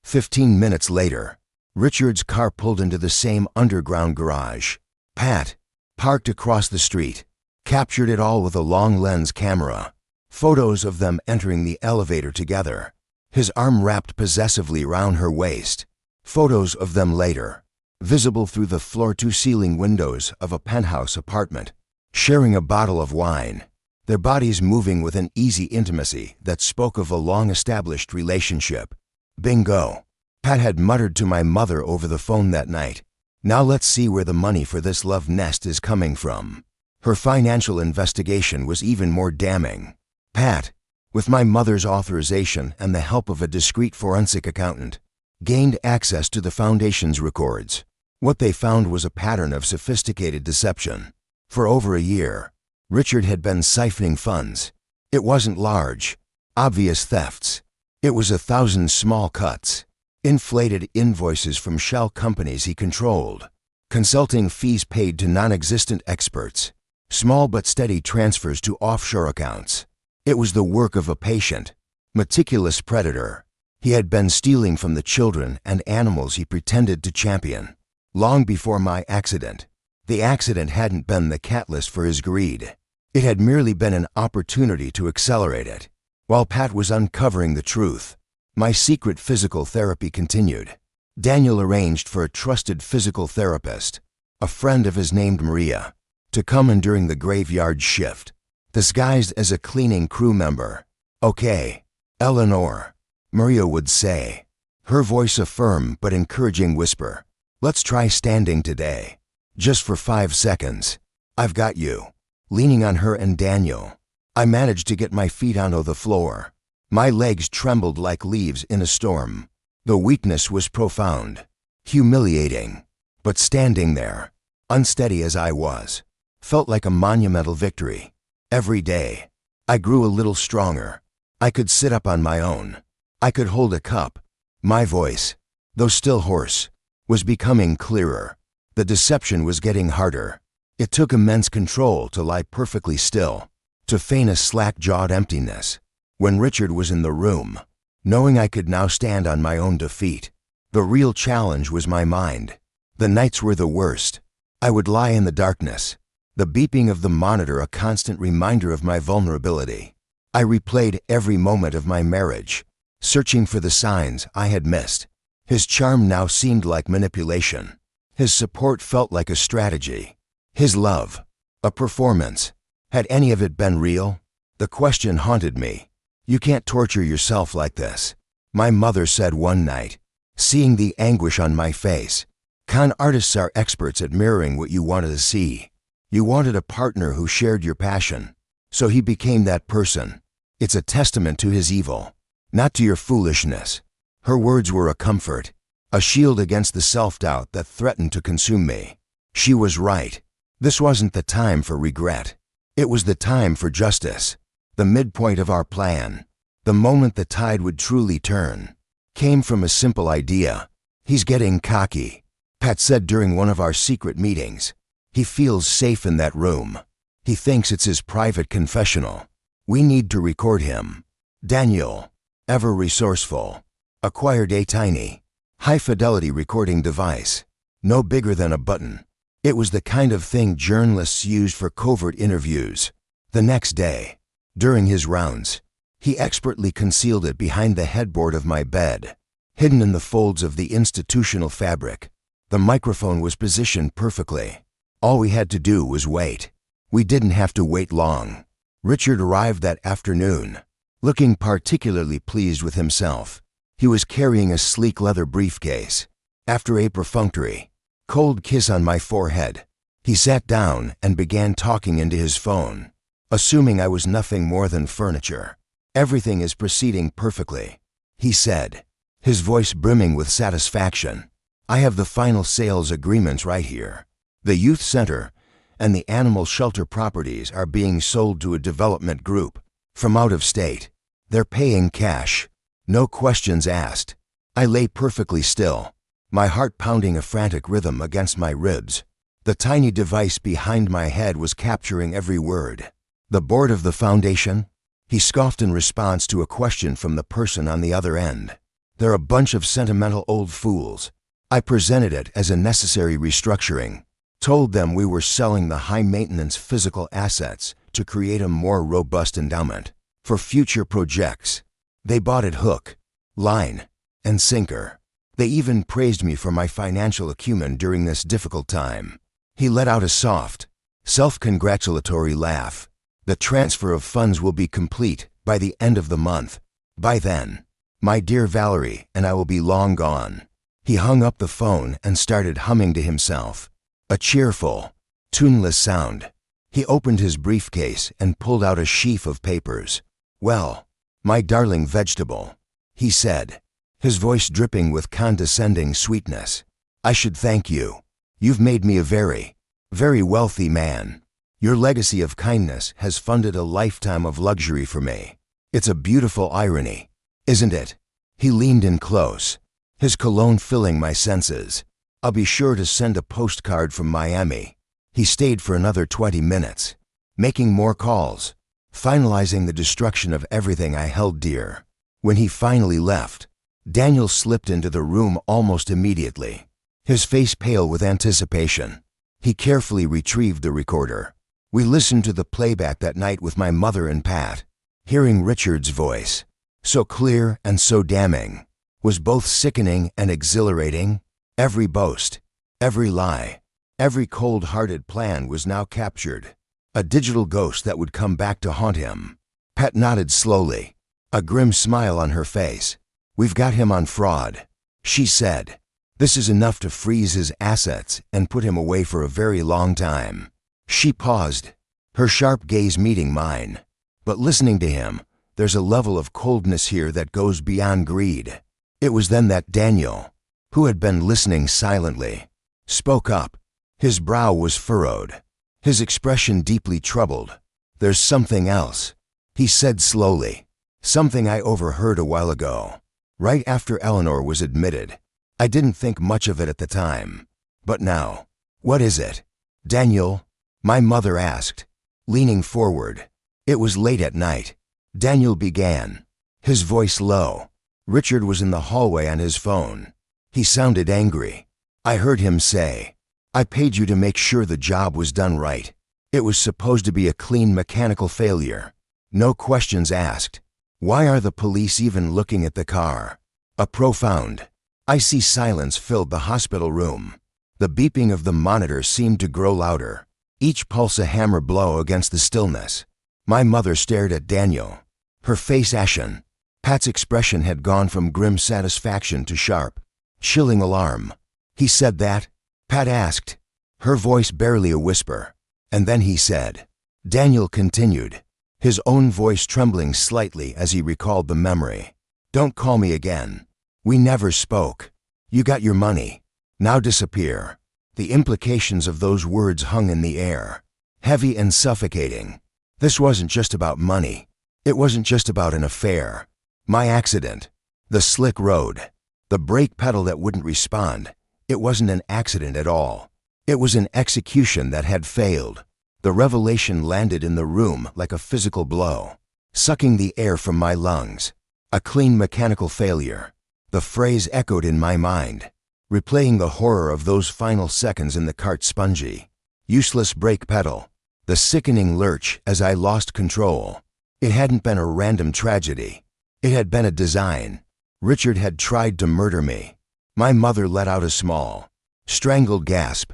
15 minutes later, Richard's car pulled into the same underground garage. Pat, parked across the street, captured it all with a long lens camera. Photos of them entering the elevator together, his arm wrapped possessively round her waist. Photos of them later, visible through the floor-to-ceiling windows of a penthouse apartment, sharing a bottle of wine, their bodies moving with an easy intimacy that spoke of a long-established relationship. "Bingo," Pat had muttered to my mother over the phone that night. "Now let's see where the money for this love nest is coming from." Her financial investigation was even more damning. Pat, with my mother's authorization and the help of a discreet forensic accountant, gained access to the foundation's records. What they found was a pattern of sophisticated deception. For over a year, Richard had been siphoning funds. It wasn't large, obvious thefts. It was 1,000 small cuts, inflated invoices from shell companies he controlled, consulting fees paid to non-existent experts, small but steady transfers to offshore accounts. It was the work of a patient, meticulous predator. He had been stealing from the children and animals he pretended to champion. Long before my accident, the accident hadn't been the catalyst for his greed. It had merely been an opportunity to accelerate it. While Pat was uncovering the truth, my secret physical therapy continued. Daniel arranged for a trusted physical therapist, a friend of his named Maria, to come in during the graveyard shift, disguised as a cleaning crew member. "Okay, Eleanor," Maria would say, her voice a firm but encouraging whisper. "Let's try standing today. Just for 5 seconds. I've got you." Leaning on her and Daniel, I managed to get my feet onto the floor. My legs trembled like leaves in a storm. The weakness was profound, humiliating, but standing there, unsteady as I was, felt like a monumental victory. Every day, I grew a little stronger. I could sit up on my own. I could hold a cup. My voice, though still hoarse, was becoming clearer. The deception was getting harder. It took immense control to lie perfectly still, to feign a slack-jawed emptiness. When Richard was in the room, knowing I could now stand on my own defeat, the real challenge was my mind. The nights were the worst. I would lie in the darkness, the beeping of the monitor a constant reminder of my vulnerability. I replayed every moment of my marriage, searching for the signs I had missed. His charm now seemed like manipulation. His support felt like a strategy. His love, a performance. Had any of it been real? The question haunted me. "You can't torture yourself like this," my mother said one night, seeing the anguish on my face. "Con artists are experts at mirroring what you wanted to see. You wanted a partner who shared your passion, so he became that person. It's a testament to his evil, not to your foolishness." Her words were a comfort, a shield against the self-doubt that threatened to consume me. She was right. This wasn't the time for regret. It was the time for justice. The midpoint of our plan, the moment the tide would truly turn, came from a simple idea. "He's getting cocky," Pat said during one of our secret meetings. "He feels safe in that room. He thinks it's his private confessional. We need to record him." Daniel, ever resourceful, acquired a tiny, high-fidelity recording device, no bigger than a button. It was the kind of thing journalists used for covert interviews. The next day, during his rounds, he expertly concealed it behind the headboard of my bed, hidden in the folds of the institutional fabric. The microphone was positioned perfectly. All we had to do was wait. We didn't have to wait long. Richard arrived that afternoon, looking particularly pleased with himself. He was carrying a sleek leather briefcase. After a perfunctory, cold kiss on my forehead, he sat down and began talking into his phone, assuming I was nothing more than furniture. "Everything is proceeding perfectly," he said, his voice brimming with satisfaction. "I have the final sales agreements right here. The youth center and the animal shelter properties are being sold to a development group from out of state. They're paying cash, no questions asked." I lay perfectly still, my heart pounding a frantic rhythm against my ribs. The tiny device behind my head was capturing every word. "The board of the foundation?" He scoffed in response to a question from the person on the other end. "They're a bunch of sentimental old fools." I presented it as a necessary restructuring, told them we were selling the high-maintenance physical assets to create a more robust endowment for future projects. They bought it hook, line, and sinker. They even praised me for my financial acumen during this difficult time. He let out a soft, self-congratulatory laugh. "The transfer of funds will be complete by the end of the month. By then, my dear Valerie and I will be long gone." He hung up the phone and started humming to himself, a cheerful, tuneless sound. He opened his briefcase and pulled out a sheaf of papers. "Well, my darling vegetable," he said, his voice dripping with condescending sweetness, "I should thank you. You've made me a very, very wealthy man. Your legacy of kindness has funded a lifetime of luxury for me. It's a beautiful irony. Isn't it? He leaned in close, his cologne filling my senses. I'll be sure to send a postcard from Miami. He stayed for another 20 minutes, making more calls, finalizing the destruction of everything I held dear. When he finally left, Daniel slipped into the room almost immediately, his face pale with anticipation. He carefully retrieved the recorder. We listened to the playback that night with my mother and Pat. Hearing Richard's voice, so clear and so damning, was both sickening and exhilarating. Every boast, every lie, every cold-hearted plan was now captured, a digital ghost that would come back to haunt him. Pat nodded slowly, a grim smile on her face. We've got him on fraud, she said. This is enough to freeze his assets and put him away for a very long time. She paused, her sharp gaze meeting mine. But listening to him, there's a level of coldness here that goes beyond greed. It was then that Daniel, who had been listening silently, spoke up. His brow was furrowed, his expression deeply troubled. There's something else, he said slowly. Something I overheard a while ago, right after Eleanor was admitted. I didn't think much of it at the time. But now, what is it? Daniel, my mother asked, leaning forward. It was late at night. Daniel began, his voice low. Richard was in the hallway on his phone. He sounded angry. I heard him say, I paid you to make sure the job was done right. It was supposed to be a clean mechanical failure. No questions asked. Why are the police even looking at the car? A profound, icy silence filled the hospital room. The beeping of the monitor seemed to grow louder, each pulse a hammer blow against the stillness. My mother stared at Daniel, her face ashen. Pat's expression had gone from grim satisfaction to sharp, chilling alarm. He said that? Pat asked, her voice barely a whisper. And then he said. Daniel continued, his own voice trembling slightly as he recalled the memory. Don't call me again. We never spoke. You got your money. Now disappear. The implications of those words hung in the air, heavy and suffocating. This wasn't just about money. It wasn't just about an affair. My accident, the slick road, the brake pedal that wouldn't respond. It wasn't an accident at all. It was an execution that had failed. The revelation landed in the room like a physical blow, sucking the air from my lungs. A clean mechanical failure. The phrase echoed in my mind, replaying the horror of those final seconds in the cart's spongy, useless brake pedal. The sickening lurch as I lost control. It hadn't been a random tragedy. It had been a design. Richard had tried to murder me. My mother let out a small, strangled gasp,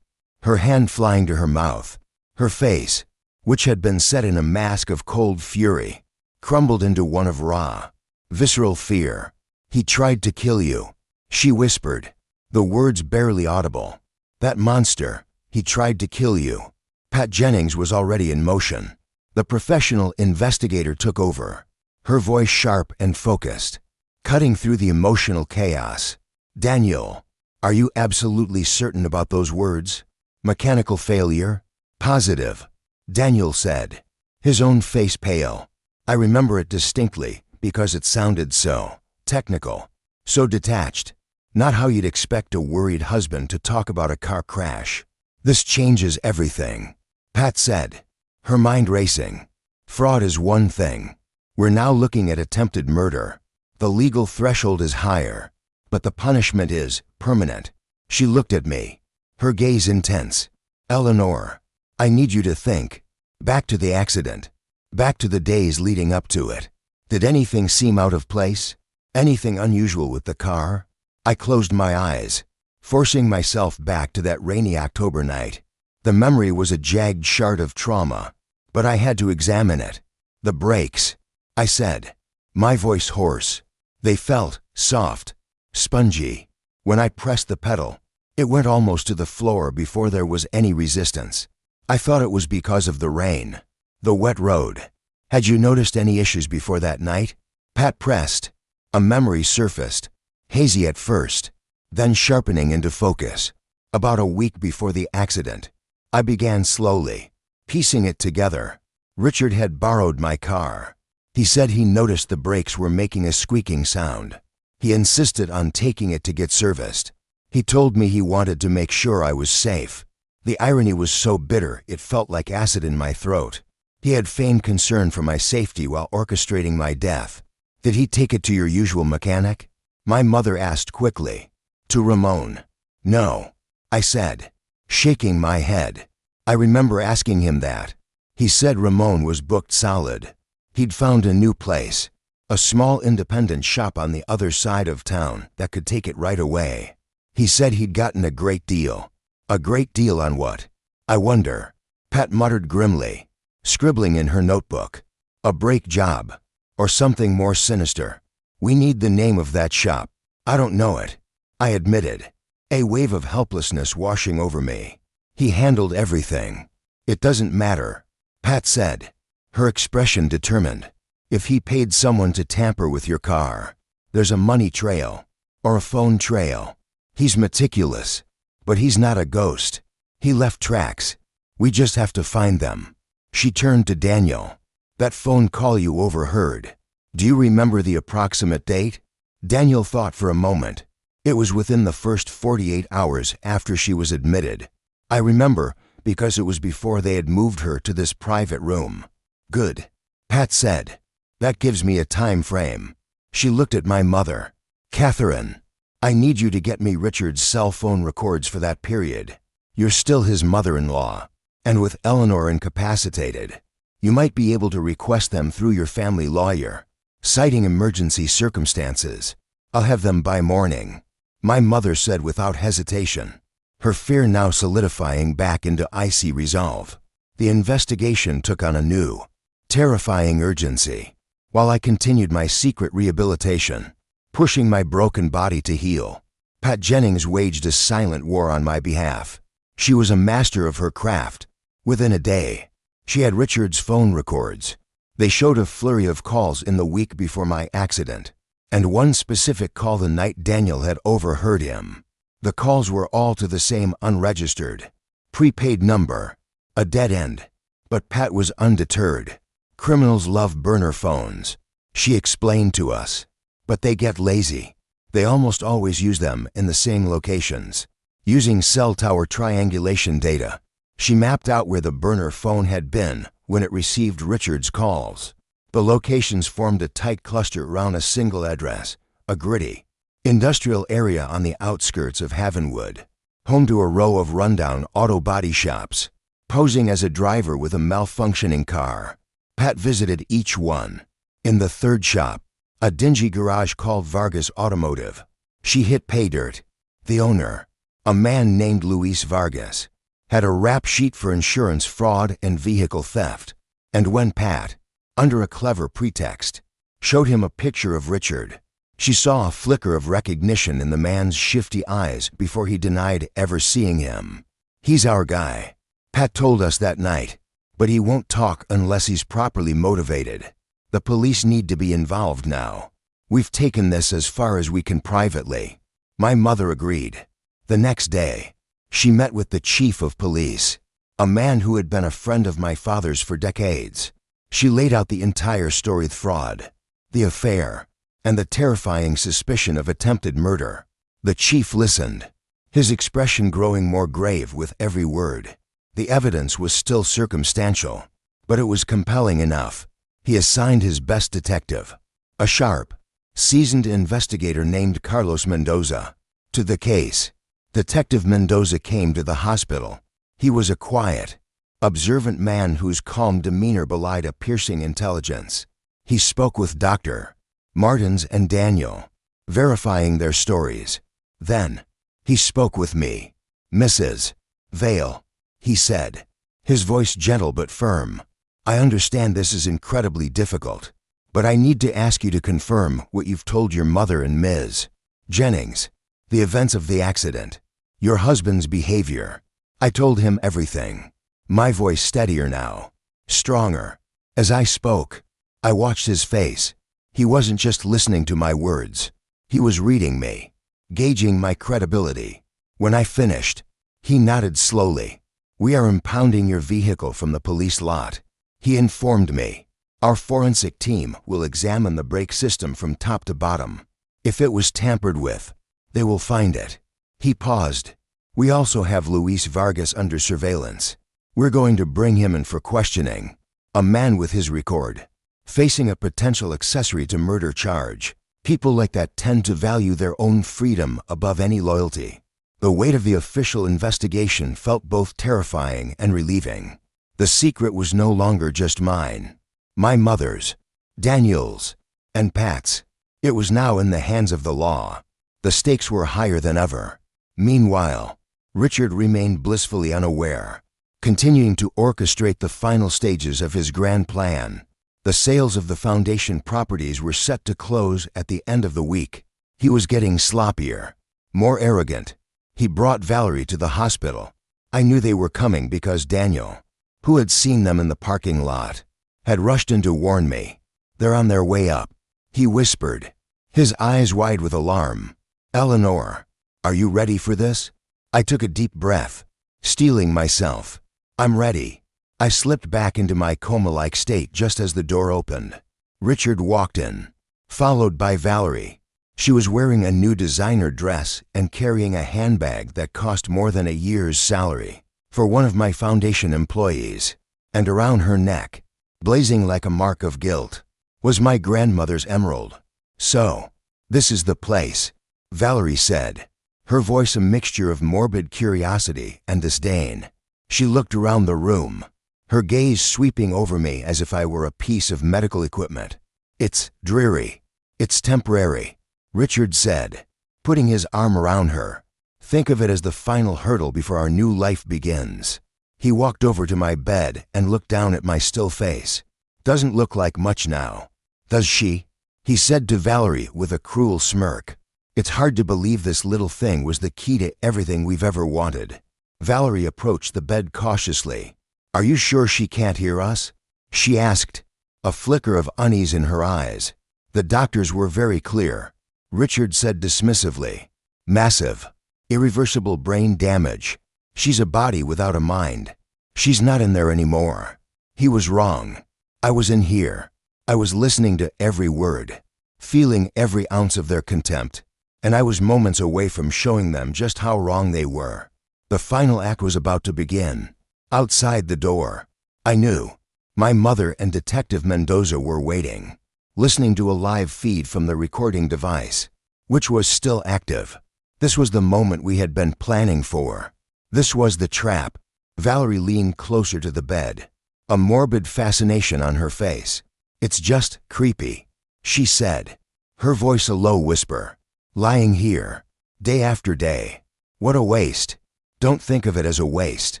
her hand flying to her mouth. Her face, which had been set in a mask of cold fury, crumbled into one of raw, visceral fear. He tried to kill you, she whispered, the words barely audible. That monster, he tried to kill you. Pat Jennings was already in motion. The professional investigator took over, her voice sharp and focused, cutting through the emotional chaos. Daniel, are you absolutely certain about those words? Mechanical failure? Positive, Daniel said, his own face pale. I remember it distinctly because it sounded so technical, so detached. Not how you'd expect a worried husband to talk about a car crash. This changes everything, Pat said, her mind racing. Fraud is one thing. We're now looking at attempted murder. The legal threshold is higher, but the punishment is permanent. She looked at me, her gaze intense. Eleanor, I need you to think. Back to the accident. Back to the days leading up to it. Did anything seem out of place? Anything unusual with the car? I closed my eyes, forcing myself back to that rainy October night. The memory was a jagged shard of trauma, but I had to examine it. The brakes, I said, my voice hoarse. They felt soft, spongy. When I pressed the pedal, it went almost to the floor before there was any resistance. I thought it was because of the rain, the wet road. Had you noticed any issues before that night? Pat pressed. A memory surfaced, hazy at first, then sharpening into focus. About a week before the accident, I began slowly, piecing it together. Richard had borrowed my car. He said he noticed the brakes were making a squeaking sound. He insisted on taking it to get serviced. He told me he wanted to make sure I was safe. The irony was so bitter it felt like acid in my throat. He had feigned concern for my safety while orchestrating my death. Did he take it to your usual mechanic? My mother asked quickly. To Ramon. No, I said, shaking my head. I remember asking him that. He said Ramon was booked solid. He'd found a new place, a small independent shop on the other side of town that could take it right away. He said he'd gotten a great deal. A great deal on what? I wonder. Pat muttered grimly, scribbling in her notebook. A brake job. Or something more sinister. We need the name of that shop. I don't know it, I admitted, a wave of helplessness washing over me. He handled everything. It doesn't matter, Pat said, her expression determined. If he paid someone to tamper with your car, there's a money trail, or a phone trail. He's meticulous, but he's not a ghost. He left tracks. We just have to find them. She turned to Daniel. That phone call you overheard. Do you remember the approximate date? Daniel thought for a moment. It was within the first 48 hours after she was admitted. I remember because it was before they had moved her to this private room. Good, Pat said. That gives me a time frame. She looked at my mother. Catherine, I need you to get me Richard's cell phone records for that period. You're still his mother-in-law, and with Eleanor incapacitated, you might be able to request them through your family lawyer, citing emergency circumstances. I'll have them by morning, my mother said without hesitation, her fear now solidifying back into icy resolve. The investigation took on a new, terrifying urgency, while I continued my secret rehabilitation, pushing my broken body to heal. Pat Jennings waged a silent war on my behalf. She was a master of her craft. Within a day, she had Richard's phone records. They showed a flurry of calls in the week before my accident, and one specific call the night Daniel had overheard him. The calls were all to the same unregistered, prepaid number, a dead end. But Pat was undeterred. Criminals love burner phones, she explained to us. But they get lazy. They almost always use them in the same locations. Using cell tower triangulation data, she mapped out where the burner phone had been when it received Richard's calls. The locations formed a tight cluster around a single address, a gritty, industrial area on the outskirts of Havenwood, home to a row of rundown auto body shops. Posing as a driver with a malfunctioning car, Pat visited each one. In the third shop, a dingy garage called Vargas Automotive, she hit pay dirt. The owner, a man named Luis Vargas, had a rap sheet for insurance fraud and vehicle theft. And when Pat, under a clever pretext, showed him a picture of Richard, she saw a flicker of recognition in the man's shifty eyes before he denied ever seeing him. He's our guy, Pat told us that night, but he won't talk unless he's properly motivated. The police need to be involved now. We've taken this as far as we can privately. My mother agreed. The next day, she met with the chief of police, a man who had been a friend of my father's for decades. She laid out the entire story: the fraud, the affair, and the terrifying suspicion of attempted murder. The chief listened, his expression growing more grave with every word. The evidence was still circumstantial, but it was compelling enough. He assigned his best detective, a sharp, seasoned investigator named Carlos Mendoza, to the case. Detective Mendoza came to the hospital. He was a quiet, observant man whose calm demeanor belied a piercing intelligence. He spoke with Dr. Martins and Daniel, verifying their stories. Then, he spoke with me. Mrs. Vale, he said, his voice gentle but firm. I understand this is incredibly difficult, but I need to ask you to confirm what you've told your mother and Ms. Jennings, the events of the accident, your husband's behavior. I told him everything, my voice steadier now, stronger. As I spoke, I watched his face. He wasn't just listening to my words. He was reading me, gauging my credibility. When I finished, he nodded slowly. We are impounding your vehicle from the police lot, he informed me. Our forensic team will examine the brake system from top to bottom. If it was tampered with, they will find it." He paused. "We also have Luis Vargas under surveillance. We're going to bring him in for questioning. A man with his record, facing a potential accessory to murder charge. People like that tend to value their own freedom above any loyalty." The weight of the official investigation felt both terrifying and relieving. The secret was no longer just mine. My mother's, Daniel's, and Pat's. It was now in the hands of the law. The stakes were higher than ever. Meanwhile, Richard remained blissfully unaware, continuing to orchestrate the final stages of his grand plan. The sales of the foundation properties were set to close at the end of the week. He was getting sloppier, more arrogant. He brought Valerie to the hospital. I knew they were coming because Daniel, who had seen them in the parking lot, had rushed in to warn me. "They're on their way up," he whispered, his eyes wide with alarm. "Eleanor, are you ready for this?" I took a deep breath, steeling myself. "I'm ready." I slipped back into my coma-like state just as the door opened. Richard walked in, followed by Valerie. She was wearing a new designer dress and carrying a handbag that cost more than a year's salary for one of my foundation employees. And around her neck, blazing like a mark of guilt, was my grandmother's emerald. "So, this is the place," Valerie said, her voice a mixture of morbid curiosity and disdain. She looked around the room, her gaze sweeping over me as if I were a piece of medical equipment. "It's dreary. It's temporary," Richard said, putting his arm around her. "Think of it as the final hurdle before our new life begins." He walked over to my bed and looked down at my still face. "Doesn't look like much now, does she?" he said to Valerie with a cruel smirk. "It's hard to believe this little thing was the key to everything we've ever wanted." Valerie approached the bed cautiously. "Are you sure she can't hear us?" she asked, a flicker of unease in her eyes. "The doctors were very clear," Richard said dismissively. "Massive, irreversible brain damage. She's a body without a mind. She's not in there anymore." He was wrong. I was in here. I was listening to every word, feeling every ounce of their contempt, and I was moments away from showing them just how wrong they were. The final act was about to begin. Outside the door, I knew, my mother and Detective Mendoza were waiting, listening to a live feed from the recording device, which was still active. This was the moment we had been planning for. This was the trap. Valerie leaned closer to the bed, a morbid fascination on her face. "It's just creepy," she said, her voice a low whisper. "Lying here, day after day. What a waste." "Don't think of it as a waste,"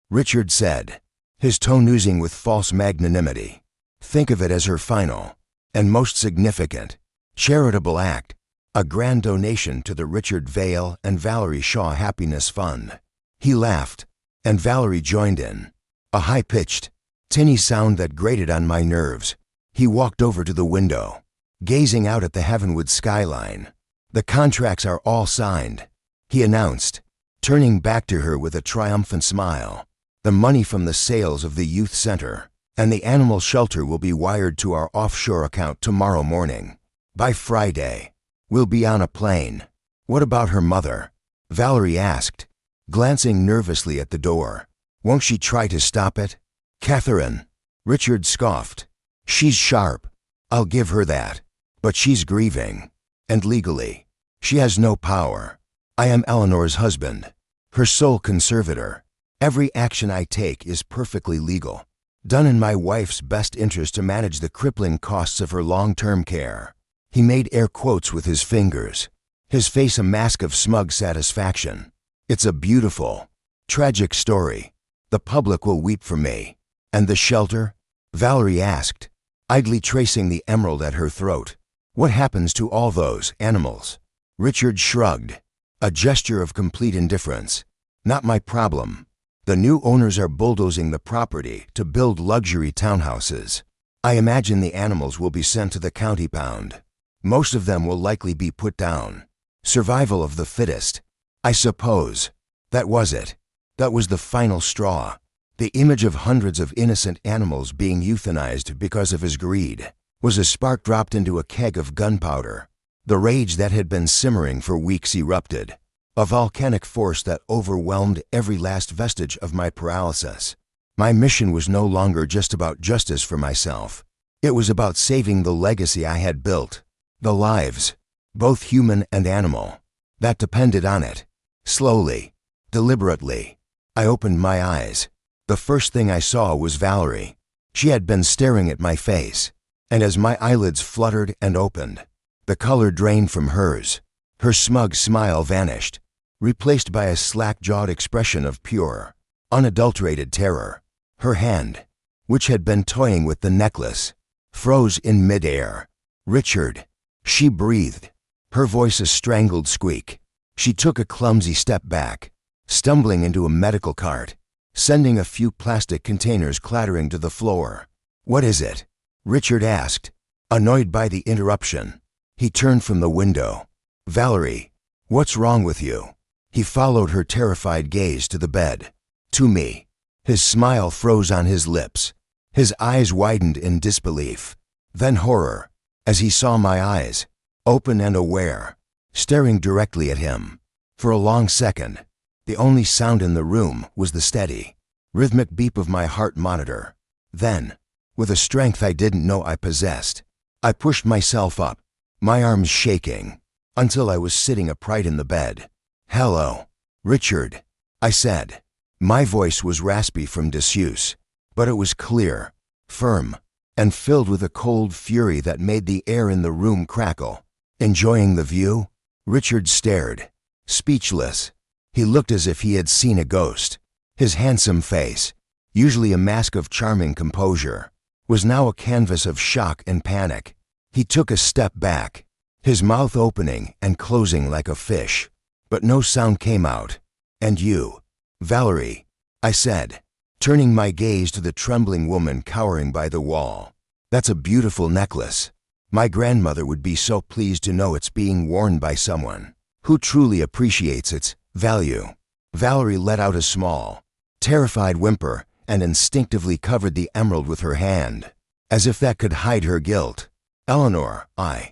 Richard said, his tone oozing with false magnanimity. "Think of it as her final, and most significant, charitable act, a grand donation to the Richard Vale and Valerie Shaw Happiness Fund." He laughed, and Valerie joined in, a high-pitched, tinny sound that grated on my nerves. He walked over to the window, gazing out at the heavenward skyline. "The contracts are all signed," he announced, turning back to her with a triumphant smile. "The money from the sales of the youth center and the animal shelter will be wired to our offshore account tomorrow morning. By Friday, we'll be on a plane." "What about her mother?" Valerie asked, glancing nervously at the door. "Won't she try to stop it?" "Catherine," Richard scoffed. "She's sharp. I'll give her that. But she's grieving. And legally, she has no power. I am Eleanor's husband, her sole conservator. Every action I take is perfectly legal, done in my wife's best interest to manage the crippling costs of her long-term care." He made air quotes with his fingers, his face a mask of smug satisfaction. "It's a beautiful, tragic story. The public will weep for me." "And the shelter?" Valerie asked, idly tracing the emerald at her throat. "What happens to all those animals?" Richard shrugged, a gesture of complete indifference. "Not my problem. The new owners are bulldozing the property to build luxury townhouses. I imagine the animals will be sent to the county pound. Most of them will likely be put down. Survival of the fittest, I suppose." That was it. That was the final straw. The image of hundreds of innocent animals being euthanized because of his greed was a spark dropped into a keg of gunpowder. The rage that had been simmering for weeks erupted, a volcanic force that overwhelmed every last vestige of my paralysis. My mission was no longer just about justice for myself. It was about saving the legacy I had built, the lives, both human and animal, that depended on it. Slowly, deliberately, I opened my eyes. The first thing I saw was Valerie. She had been staring at my face, and as my eyelids fluttered and opened, the color drained from hers. Her smug smile vanished, replaced by a slack-jawed expression of pure, unadulterated terror. Her hand, which had been toying with the necklace, froze in midair. "Richard," she breathed, her voice a strangled squeak. She took a clumsy step back, stumbling into a medical cart, sending a few plastic containers clattering to the floor. "What is it?" Richard asked, annoyed by the interruption. He turned from the window. "Valerie, what's wrong with you?" He followed her terrified gaze to the bed. To me. His smile froze on his lips. His eyes widened in disbelief, then horror, as he saw my eyes, open and aware, staring directly at him. For a long second, the only sound in the room was the steady, rhythmic beep of my heart monitor. Then, with a strength I didn't know I possessed, I pushed myself up, my arms shaking, until I was sitting upright in the bed. "Hello, Richard," I said. My voice was raspy from disuse, but it was clear, firm, and filled with a cold fury that made the air in the room crackle. "Enjoying the view?" Richard stared, speechless. He looked as if he had seen a ghost. His handsome face, usually a mask of charming composure, was now a canvas of shock and panic. He took a step back, his mouth opening and closing like a fish, but no sound came out. "And you, Valerie," I said, turning my gaze to the trembling woman cowering by the wall. "That's a beautiful necklace. My grandmother would be so pleased to know it's being worn by someone who truly appreciates its value." Valerie let out a small, terrified whimper and instinctively covered the emerald with her hand, as if that could hide her guilt. "Eleanor,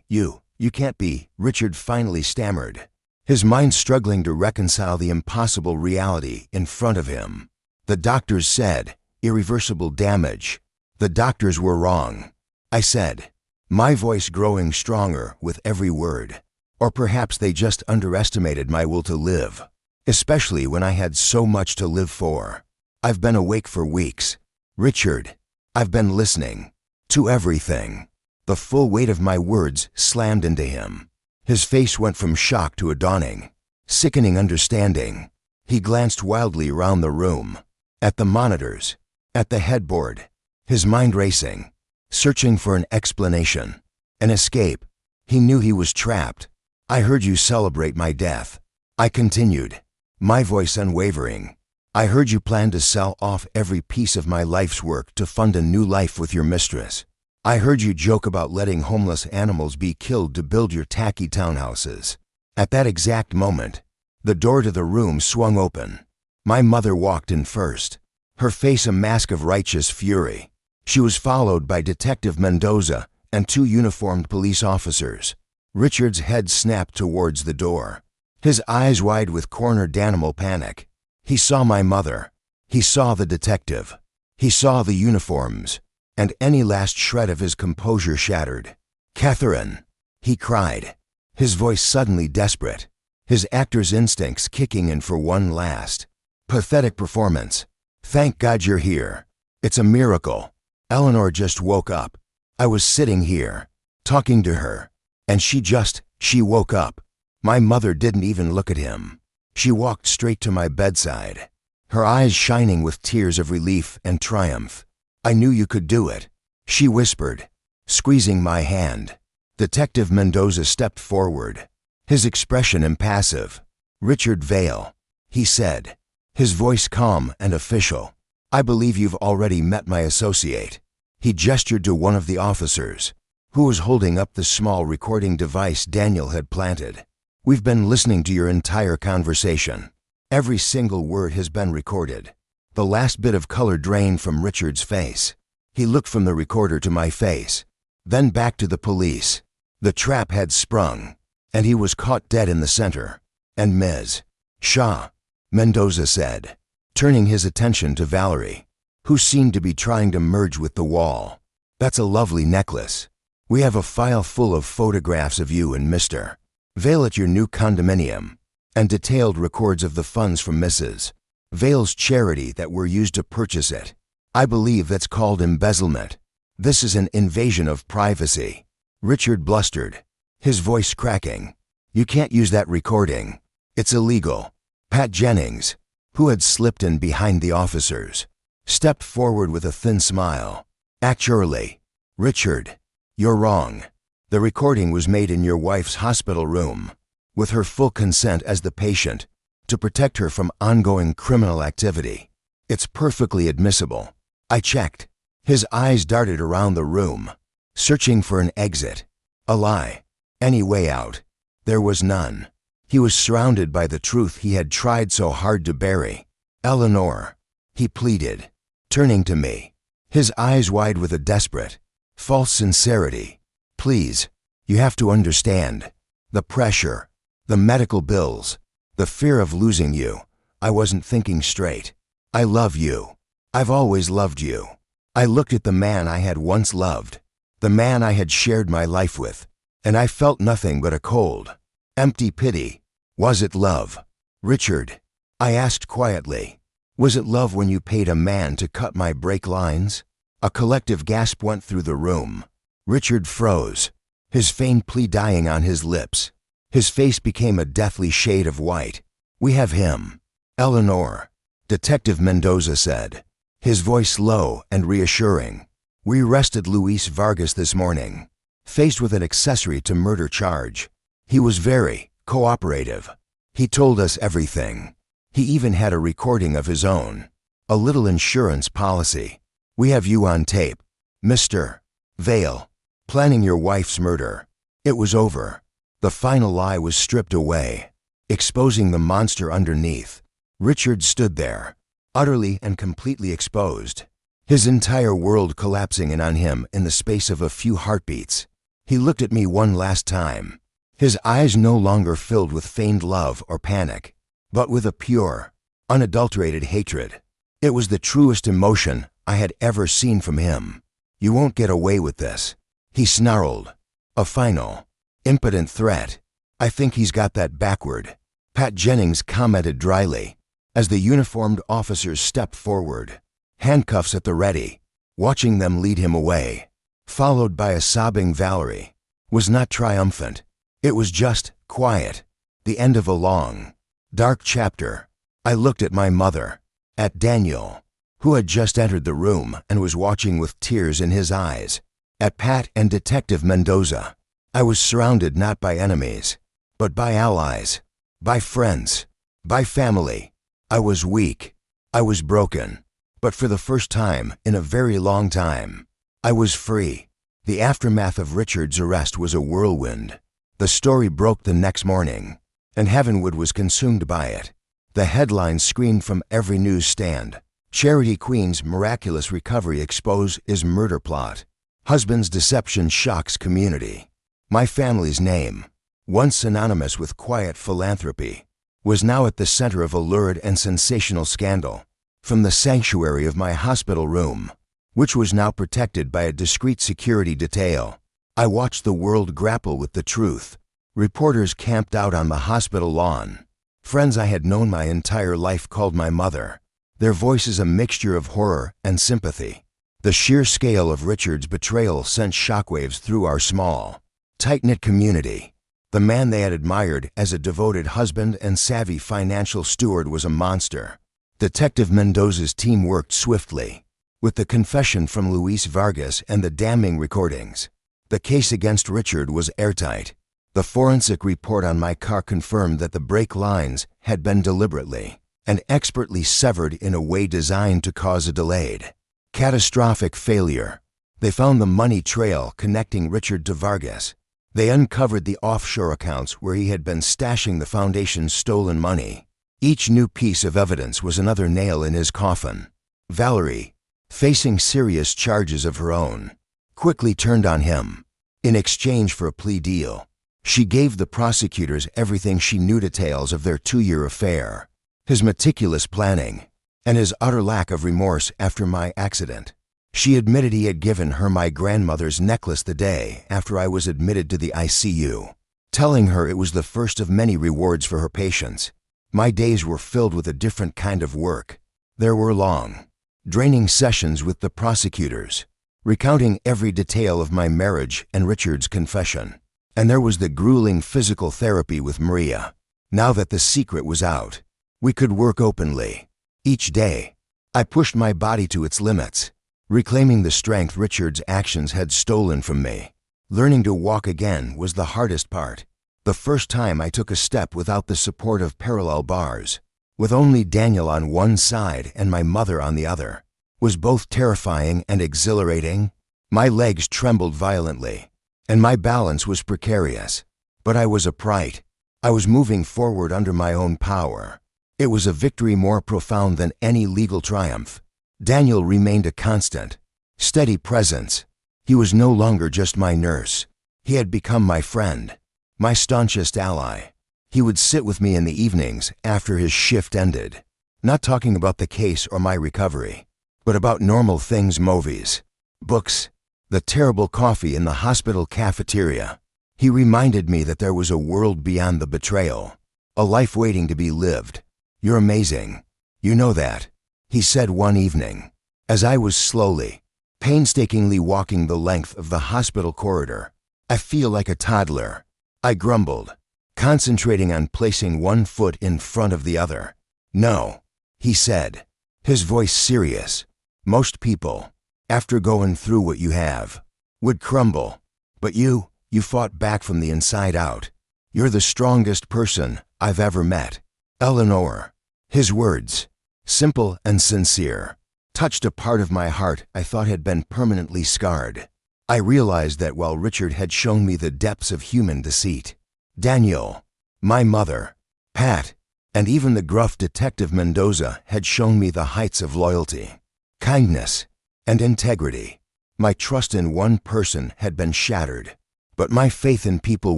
you can't be," Richard finally stammered, his mind struggling to reconcile the impossible reality in front of him. "The doctors said irreversible damage." "The doctors were wrong," I said, my voice growing stronger with every word. "Or perhaps they just underestimated my will to live, especially when I had so much to live for. I've been awake for weeks, Richard. I've been listening to everything." The full weight of my words slammed into him. His face went from shock to a dawning, sickening understanding. He glanced wildly around the room, at the monitors, at the headboard, his mind racing, searching for an explanation, an escape. He knew he was trapped. "I heard you celebrate my death," I continued, my voice unwavering. "I heard you plan to sell off every piece of my life's work to fund a new life with your mistress. I heard you joke about letting homeless animals be killed to build your tacky townhouses." At that exact moment, the door to the room swung open. My mother walked in first, her face a mask of righteous fury. She was followed by Detective Mendoza and two uniformed police officers. Richard's head snapped towards the door, his eyes wide with cornered animal panic. He saw my mother. He saw the detective. He saw the uniforms, and any last shred of his composure shattered. "Catherine," he cried, his voice suddenly desperate, his actor's instincts kicking in for one last, pathetic performance. "Thank God you're here. It's a miracle. Eleanor just woke up. I was sitting here, talking to her, and she woke up." My mother didn't even look at him. She walked straight to my bedside, her eyes shining with tears of relief and triumph. "I knew you could do it," she whispered, squeezing my hand. Detective Mendoza stepped forward, his expression impassive. "Richard Vale," he said, his voice calm and official. "I believe you've already met my associate." He gestured to one of the officers, who was holding up the small recording device Daniel had planted. "We've been listening to your entire conversation. Every single word has been recorded. The last bit of color drained from Richard's face. He looked from the recorder to my face, then back to the police. The trap had sprung, and he was caught dead in the center. And Ms. Shaw, Mendoza said, turning his attention to Valerie, who seemed to be trying to merge with the wall. That's a lovely necklace. We have a file full of photographs of you and Mr. Vale at your new condominium, and detailed records of the funds from Mrs. Vale's charity that were used to purchase it. I believe that's called embezzlement. This is an invasion of privacy. Richard blustered, his voice cracking. You can't use that recording. It's illegal. Pat Jennings, who had slipped in behind the officers, stepped forward with a thin smile. Actually, Richard, you're wrong. The recording was made in your wife's hospital room, with her full consent as the patient, to protect her from ongoing criminal activity. It's perfectly admissible. I checked. His eyes darted around the room, searching for an exit, a lie, any way out. There was none. He was surrounded by the truth he had tried so hard to bury. Eleanor, he pleaded, turning to me, his eyes wide with a desperate, false sincerity. Please, you have to understand. The pressure, the medical bills, the fear of losing you. I wasn't thinking straight. I love you. I've always loved you. I looked at the man I had once loved, the man I had shared my life with, and I felt nothing but a cold, empty pity. Was it love? Richard, I asked quietly, was it love when you paid a man to cut my brake lines? A collective gasp went through the room. Richard froze, his feigned plea dying on his lips. His face became a deathly shade of white. We have him. Eleanor, Detective Mendoza said, his voice low and reassuring. We arrested Luis Vargas this morning, faced with an accessory to murder charge. He was very cooperative. He told us everything. He even had a recording of his own, a little insurance policy. We have you on tape, Mr. Vale, planning your wife's murder. It was over. The final lie was stripped away, exposing the monster underneath. Richard stood there, utterly and completely exposed, his entire world collapsing in on him in the space of a few heartbeats. He looked at me one last time, his eyes no longer filled with feigned love or panic, but with a pure, unadulterated hatred. It was the truest emotion I had ever seen from him. You won't get away with this, he snarled, a final, impotent threat. I think he's got that backward, Pat Jennings commented dryly, as the uniformed officers stepped forward, handcuffs at the ready, watching them lead him away, followed by a sobbing Valerie. Was not triumphant. It was just quiet, the end of a long, dark chapter. I looked at my mother, at Daniel, who had just entered the room and was watching with tears in his eyes, at Pat and Detective Mendoza. I was surrounded not by enemies, but by allies, by friends, by family. I was weak. I was broken. But for the first time in a very long time, I was free. The aftermath of Richard's arrest was a whirlwind. The story broke the next morning, and Heavenwood was consumed by it. The headlines screamed from every newsstand. Charity Queen's miraculous recovery expose is murder plot. Husband's deception shocks community. My family's name, once synonymous with quiet philanthropy, was now at the center of a lurid and sensational scandal. From the sanctuary of my hospital room, which was now protected by a discreet security detail, I watched the world grapple with the truth. Reporters camped out on the hospital lawn. Friends I had known my entire life called my mother, their voices a mixture of horror and sympathy. The sheer scale of Richard's betrayal sent shockwaves through our small, tight-knit community. The man they had admired as a devoted husband and savvy financial steward was a monster. Detective Mendoza's team worked swiftly. With the confession from Luis Vargas and the damning recordings, the case against Richard was airtight. The forensic report on my car confirmed that the brake lines had been deliberately and expertly severed in a way designed to cause a delayed, catastrophic failure. They found the money trail connecting Richard to Vargas. They uncovered the offshore accounts where he had been stashing the foundation's stolen money. Each new piece of evidence was another nail in his coffin. Valerie, facing serious charges of her own, quickly turned on him. In exchange for a plea deal, she gave the prosecutors everything she knew, details of their 2-year affair, his meticulous planning, and his utter lack of remorse after my accident. She admitted he had given her my grandmother's necklace the day after I was admitted to the ICU, telling her it was the first of many rewards for her patience. My days were filled with a different kind of work. There were long, draining sessions with the prosecutors, recounting every detail of my marriage and Richard's confession. And there was the grueling physical therapy with Maria. Now that the secret was out, we could work openly. Each day, I pushed my body to its limits, reclaiming the strength Richard's actions had stolen from me. Learning to walk again was the hardest part. The first time I took a step without the support of parallel bars, with only Daniel on one side and my mother on the other, was both terrifying and exhilarating. My legs trembled violently, and my balance was precarious. But I was upright. I was moving forward under my own power. It was a victory more profound than any legal triumph. Daniel remained a constant, steady presence. He was no longer just my nurse. He had become my friend, my staunchest ally. He would sit with me in the evenings after his shift ended, not talking about the case or my recovery, but about normal things: movies, books, the terrible coffee in the hospital cafeteria. He reminded me that there was a world beyond the betrayal, a life waiting to be lived. "You're amazing. You know that," he said one evening, as I was slowly, painstakingly walking the length of the hospital corridor. "I feel like a toddler," I grumbled, concentrating on placing one foot in front of the other. "No," he said, his voice serious. "Most people, after going through what you have, would crumble. But you fought back from the inside out. You're the strongest person I've ever met." Eleanor. His words, simple and sincere, touched a part of my heart I thought had been permanently scarred. I realized that while Richard had shown me the depths of human deceit, Daniel, my mother, Pat, and even the gruff Detective Mendoza had shown me the heights of loyalty, kindness, and integrity. My trust in one person had been shattered, but my faith in people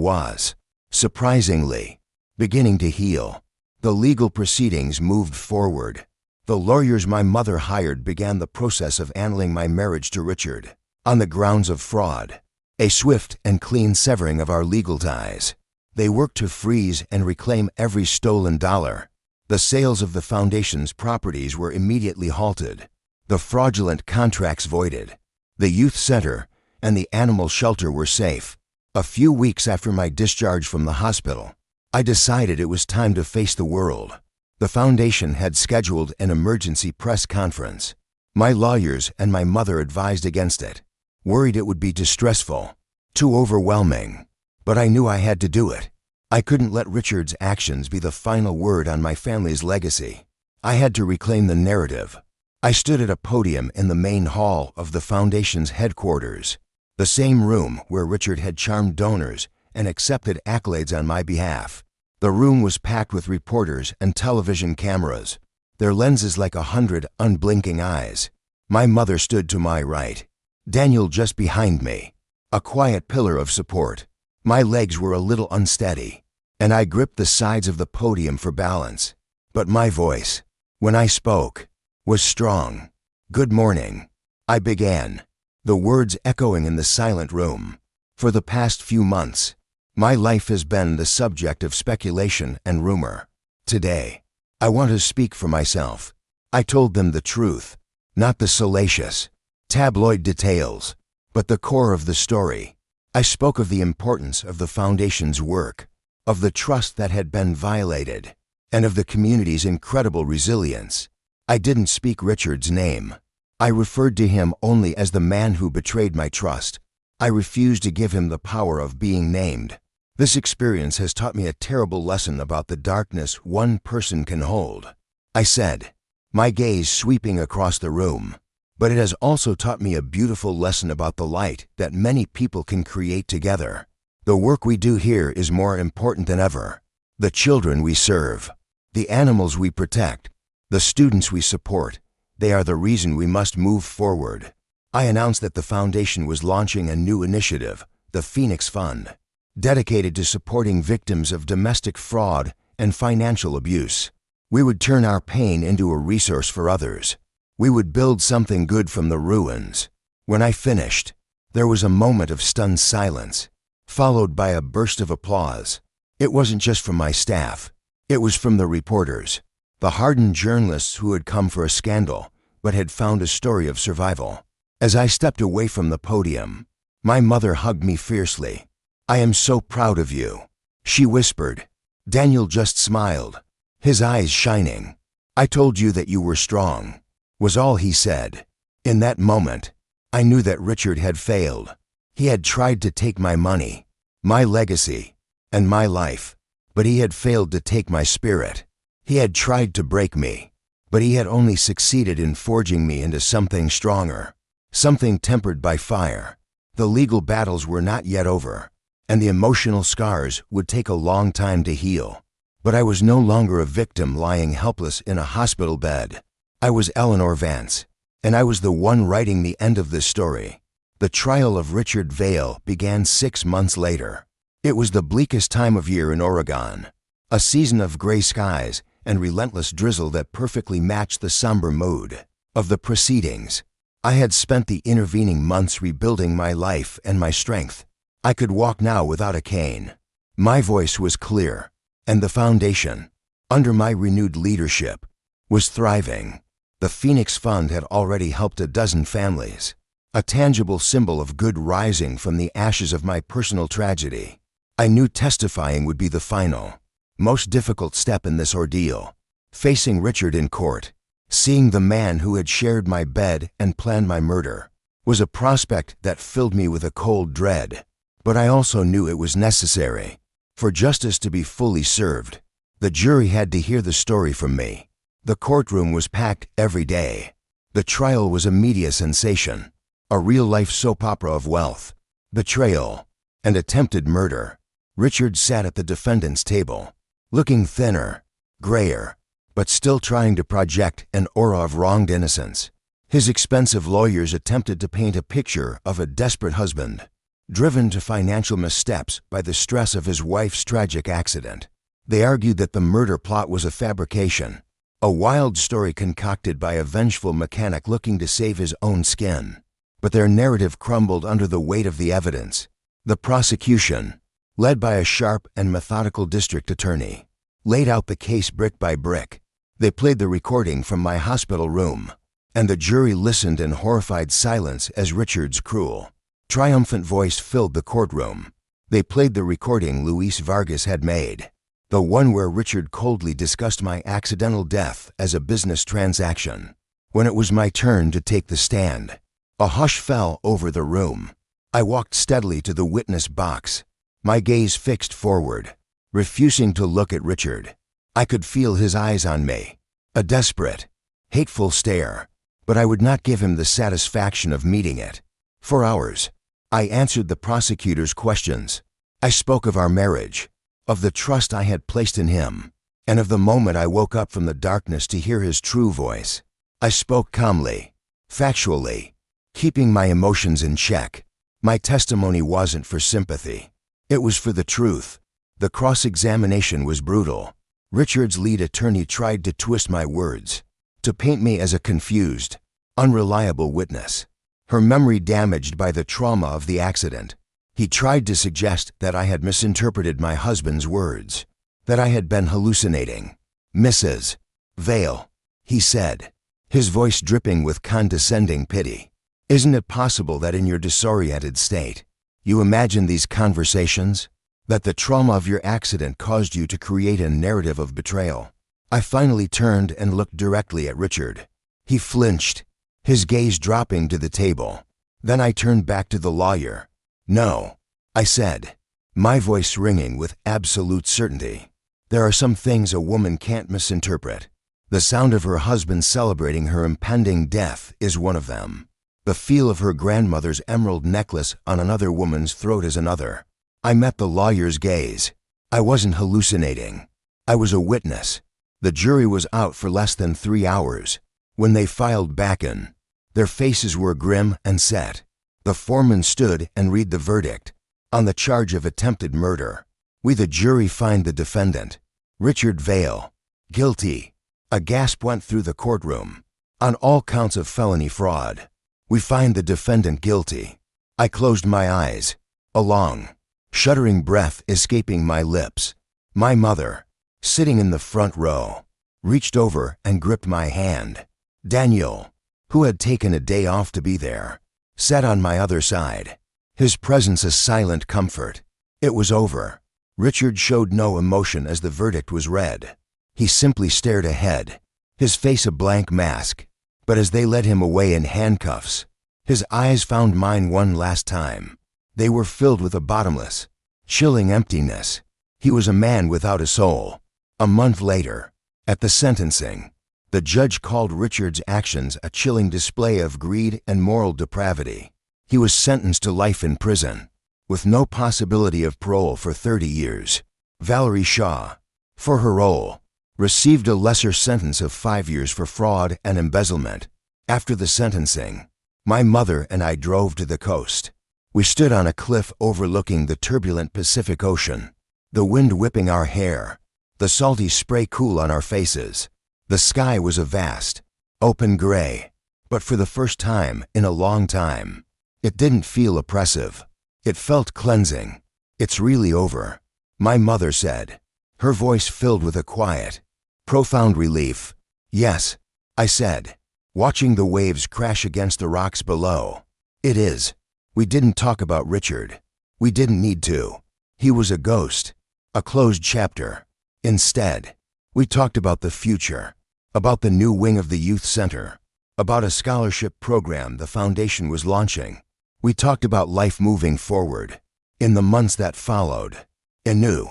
was, surprisingly, beginning to heal. The legal proceedings moved forward. The lawyers my mother hired began the process of annulling my marriage to Richard, on the grounds of fraud, a swift and clean severing of our legal ties. They worked to freeze and reclaim every stolen dollar. The sales of the foundation's properties were immediately halted, the fraudulent contracts voided. The youth center and the animal shelter were safe. A few weeks after my discharge from the hospital, I decided it was time to face the world. The foundation had scheduled an emergency press conference. My lawyers and my mother advised against it, worried it would be too stressful, too overwhelming. But I knew I had to do it. I couldn't let Richard's actions be the final word on my family's legacy. I had to reclaim the narrative. I stood at a podium in the main hall of the foundation's headquarters, the same room where Richard had charmed donors and accepted accolades on my behalf. The room was packed with reporters and television cameras, their lenses like 100 unblinking eyes. My mother stood to my right, Daniel just behind me, a quiet pillar of support. My legs were a little unsteady, and I gripped the sides of the podium for balance. But my voice, when I spoke, was strong. "Good morning," I began, the words echoing in the silent room. "For the past few months, my life has been the subject of speculation and rumor. Today, I want to speak for myself." I told them the truth, not the salacious, tabloid details, but the core of the story. I spoke of the importance of the foundation's work, of the trust that had been violated, and of the community's incredible resilience. I didn't speak Richard's name. I referred to him only as the man who betrayed my trust. I refused to give him the power of being named. This experience has taught me a terrible lesson about the darkness one person can hold, I said, my gaze sweeping across the room. But it has also taught me a beautiful lesson about the light that many people can create together. The work we do here is more important than ever. The children we serve, The animals we protect, the students we support, they are the reason we must move forward. I announced that the foundation was launching a new initiative, the Phoenix Fund, dedicated to supporting victims of domestic fraud and financial abuse. We would turn our pain into a resource for others. We would build something good from the ruins. When I finished, there was a moment of stunned silence, followed by a burst of applause. It wasn't just from my staff. It was from the reporters, the hardened journalists who had come for a scandal but had found a story of survival. As I stepped away from the podium, my mother hugged me fiercely. "I am so proud of you," she whispered. Daniel just smiled, his eyes shining. "I told you that you were strong," was all he said. In that moment, I knew that Richard had failed. He had tried to take my money, my legacy, and my life, but he had failed to take my spirit. He had tried to break me, but he had only succeeded in forging me into something stronger, something tempered by fire. The legal battles were not yet over, and the emotional scars would take a long time to heal. But I was no longer a victim lying helpless in a hospital bed. I was Eleanor Vance, and I was the one writing the end of this story. The trial of Richard Vale began 6 months later. It was the bleakest time of year in Oregon, a season of gray skies and relentless drizzle that perfectly matched the somber mood of the proceedings. I had spent the intervening months rebuilding my life and my strength. I could walk now without a cane. My voice was clear, and the foundation, under my renewed leadership, was thriving. The Phoenix Fund had already helped a dozen families, a tangible symbol of good rising from the ashes of my personal tragedy. I knew testifying would be the final, most difficult step in this ordeal. Facing Richard in court, seeing the man who had shared my bed and planned my murder, was a prospect that filled me with a cold dread. But I also knew it was necessary. For justice to be fully served, the jury had to hear the story from me. The courtroom was packed every day. The trial was a media sensation, a real-life soap opera of wealth, betrayal, and attempted murder. Richard sat at the defendant's table, looking thinner, grayer, but still trying to project an aura of wronged innocence. His expensive lawyers attempted to paint a picture of a desperate husband, driven to financial missteps by the stress of his wife's tragic accident. They argued that the murder plot was a fabrication, a wild story concocted by a vengeful mechanic looking to save his own skin. But their narrative crumbled under the weight of the evidence. The prosecution, led by a sharp and methodical district attorney, laid out the case brick by brick. They played the recording from my hospital room, and the jury listened in horrified silence as Richard's cruel, triumphant voice filled the courtroom. They played the recording Luis Vargas had made, the one where Richard coldly discussed my accidental death as a business transaction. When it was my turn to take the stand, a hush fell over the room. I walked steadily to the witness box, my gaze fixed forward, refusing to look at Richard. I could feel his eyes on me, a desperate, hateful stare, but I would not give him the satisfaction of meeting it. For hours, I answered the prosecutor's questions. I spoke of our marriage, of the trust I had placed in him, and of the moment I woke up from the darkness to hear his true voice. I spoke calmly, factually, keeping my emotions in check. My testimony wasn't for sympathy. It was for the truth. The cross-examination was brutal. Richard's lead attorney tried to twist my words, to paint me as a confused, unreliable witness, her memory damaged by the trauma of the accident. He tried to suggest that I had misinterpreted my husband's words, that I had been hallucinating. "Mrs. Vale," he said, his voice dripping with condescending pity, "isn't it possible that in your disoriented state, you imagine these conversations? That the trauma of your accident caused you to create a narrative of betrayal?" I finally turned and looked directly at Richard. He flinched, his gaze dropping to the table. Then I turned back to the lawyer. "No," I said, my voice ringing with absolute certainty. "There are some things a woman can't misinterpret. The sound of her husband celebrating her impending death is one of them. The feel of her grandmother's emerald necklace on another woman's throat is another." I met the lawyer's gaze. I wasn't hallucinating. I was a witness. The jury was out for less than 3 hours. When they filed back in, their faces were grim and set. The foreman stood and read the verdict. On the charge of attempted murder, we the jury find the defendant, Richard Vale, guilty. A gasp went through the courtroom. On all counts of felony fraud, we find the defendant guilty. I closed my eyes, a long, shuddering breath escaping my lips. My mother, sitting in the front row, reached over and gripped my hand. Daniel, who had taken a day off to be there, sat on my other side, his presence a silent comfort. It was over. Richard showed no emotion as the verdict was read. He simply stared ahead, his face a blank mask. But as they led him away in handcuffs, his eyes found mine one last time. They were filled with a bottomless, chilling emptiness. He was a man without a soul. A month later, at the sentencing, the judge called Richard's actions a chilling display of greed and moral depravity. He was sentenced to life in prison, with no possibility of parole for 30 years. Valerie Shaw, for her role, received a lesser sentence of 5 years for fraud and embezzlement. After the sentencing, my mother and I drove to the coast. We stood on a cliff overlooking the turbulent Pacific Ocean, the wind whipping our hair, the salty spray cool on our faces. The sky was a vast, open gray, but for the first time in a long time, it didn't feel oppressive. It felt cleansing. It's really over, my mother said, her voice filled with a quiet, profound relief. Yes, I said, watching the waves crash against the rocks below. It is. We didn't talk about Richard. We didn't need to. He was a ghost, a closed chapter. Instead, we talked about the future, about the new wing of the youth center, about a scholarship program the foundation was launching. We talked about life moving forward. In the months that followed, a new,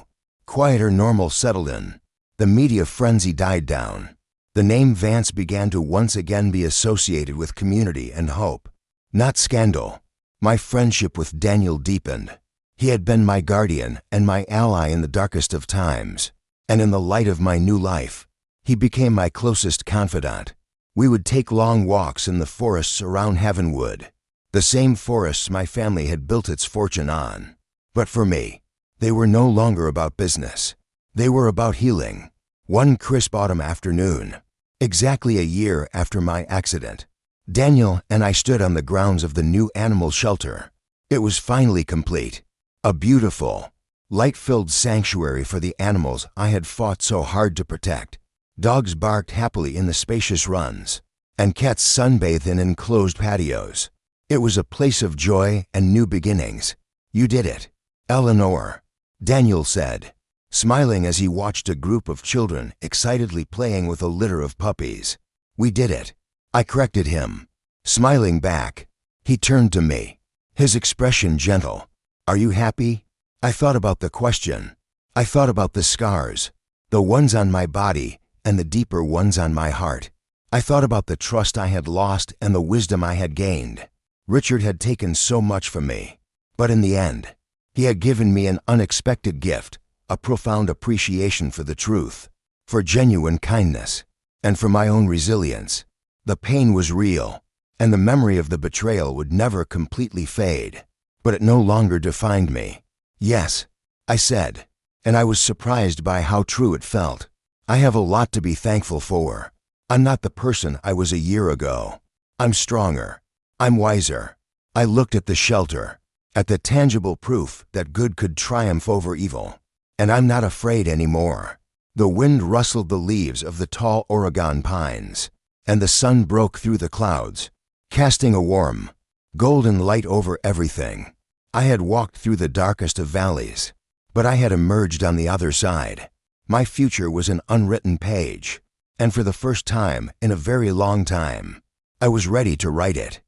quieter normal settled in. The media frenzy died down. The name Vance began to once again be associated with community and hope, not scandal. My friendship with Daniel deepened. He had been my guardian and my ally in the darkest of times, and in the light of my new life, he became my closest confidant. We would take long walks in the forests around Heavenwood, the same forests my family had built its fortune on. But for me, they were no longer about business. They were about healing. One crisp autumn afternoon, exactly a year after my accident, Daniel and I stood on the grounds of the new animal shelter. It was finally complete. A beautiful, light-filled sanctuary for the animals I had fought so hard to protect. Dogs barked happily in the spacious runs, and cats sunbathed in enclosed patios. It was a place of joy and new beginnings. You did it, Eleanor, Daniel said, smiling as he watched a group of children excitedly playing with a litter of puppies. We did it, I corrected him. Smiling back, he turned to me, his expression gentle. Are you happy? I thought about the question. I thought about the scars, the ones on my body and the deeper ones on my heart. I thought about the trust I had lost and the wisdom I had gained. Richard had taken so much from me, but in the end, he had given me an unexpected gift, a profound appreciation for the truth, for genuine kindness, and for my own resilience. The pain was real, and the memory of the betrayal would never completely fade, but it no longer defined me. Yes, I said, and I was surprised by how true it felt. I have a lot to be thankful for. I'm not the person I was a year ago. I'm stronger. I'm wiser. I looked at the shelter, at the tangible proof that good could triumph over evil. And I'm not afraid anymore. The wind rustled the leaves of the tall Oregon pines, and the sun broke through the clouds, casting a warm, golden light over everything. I had walked through the darkest of valleys, but I had emerged on the other side. My future was an unwritten page, and for the first time in a very long time, I was ready to write it.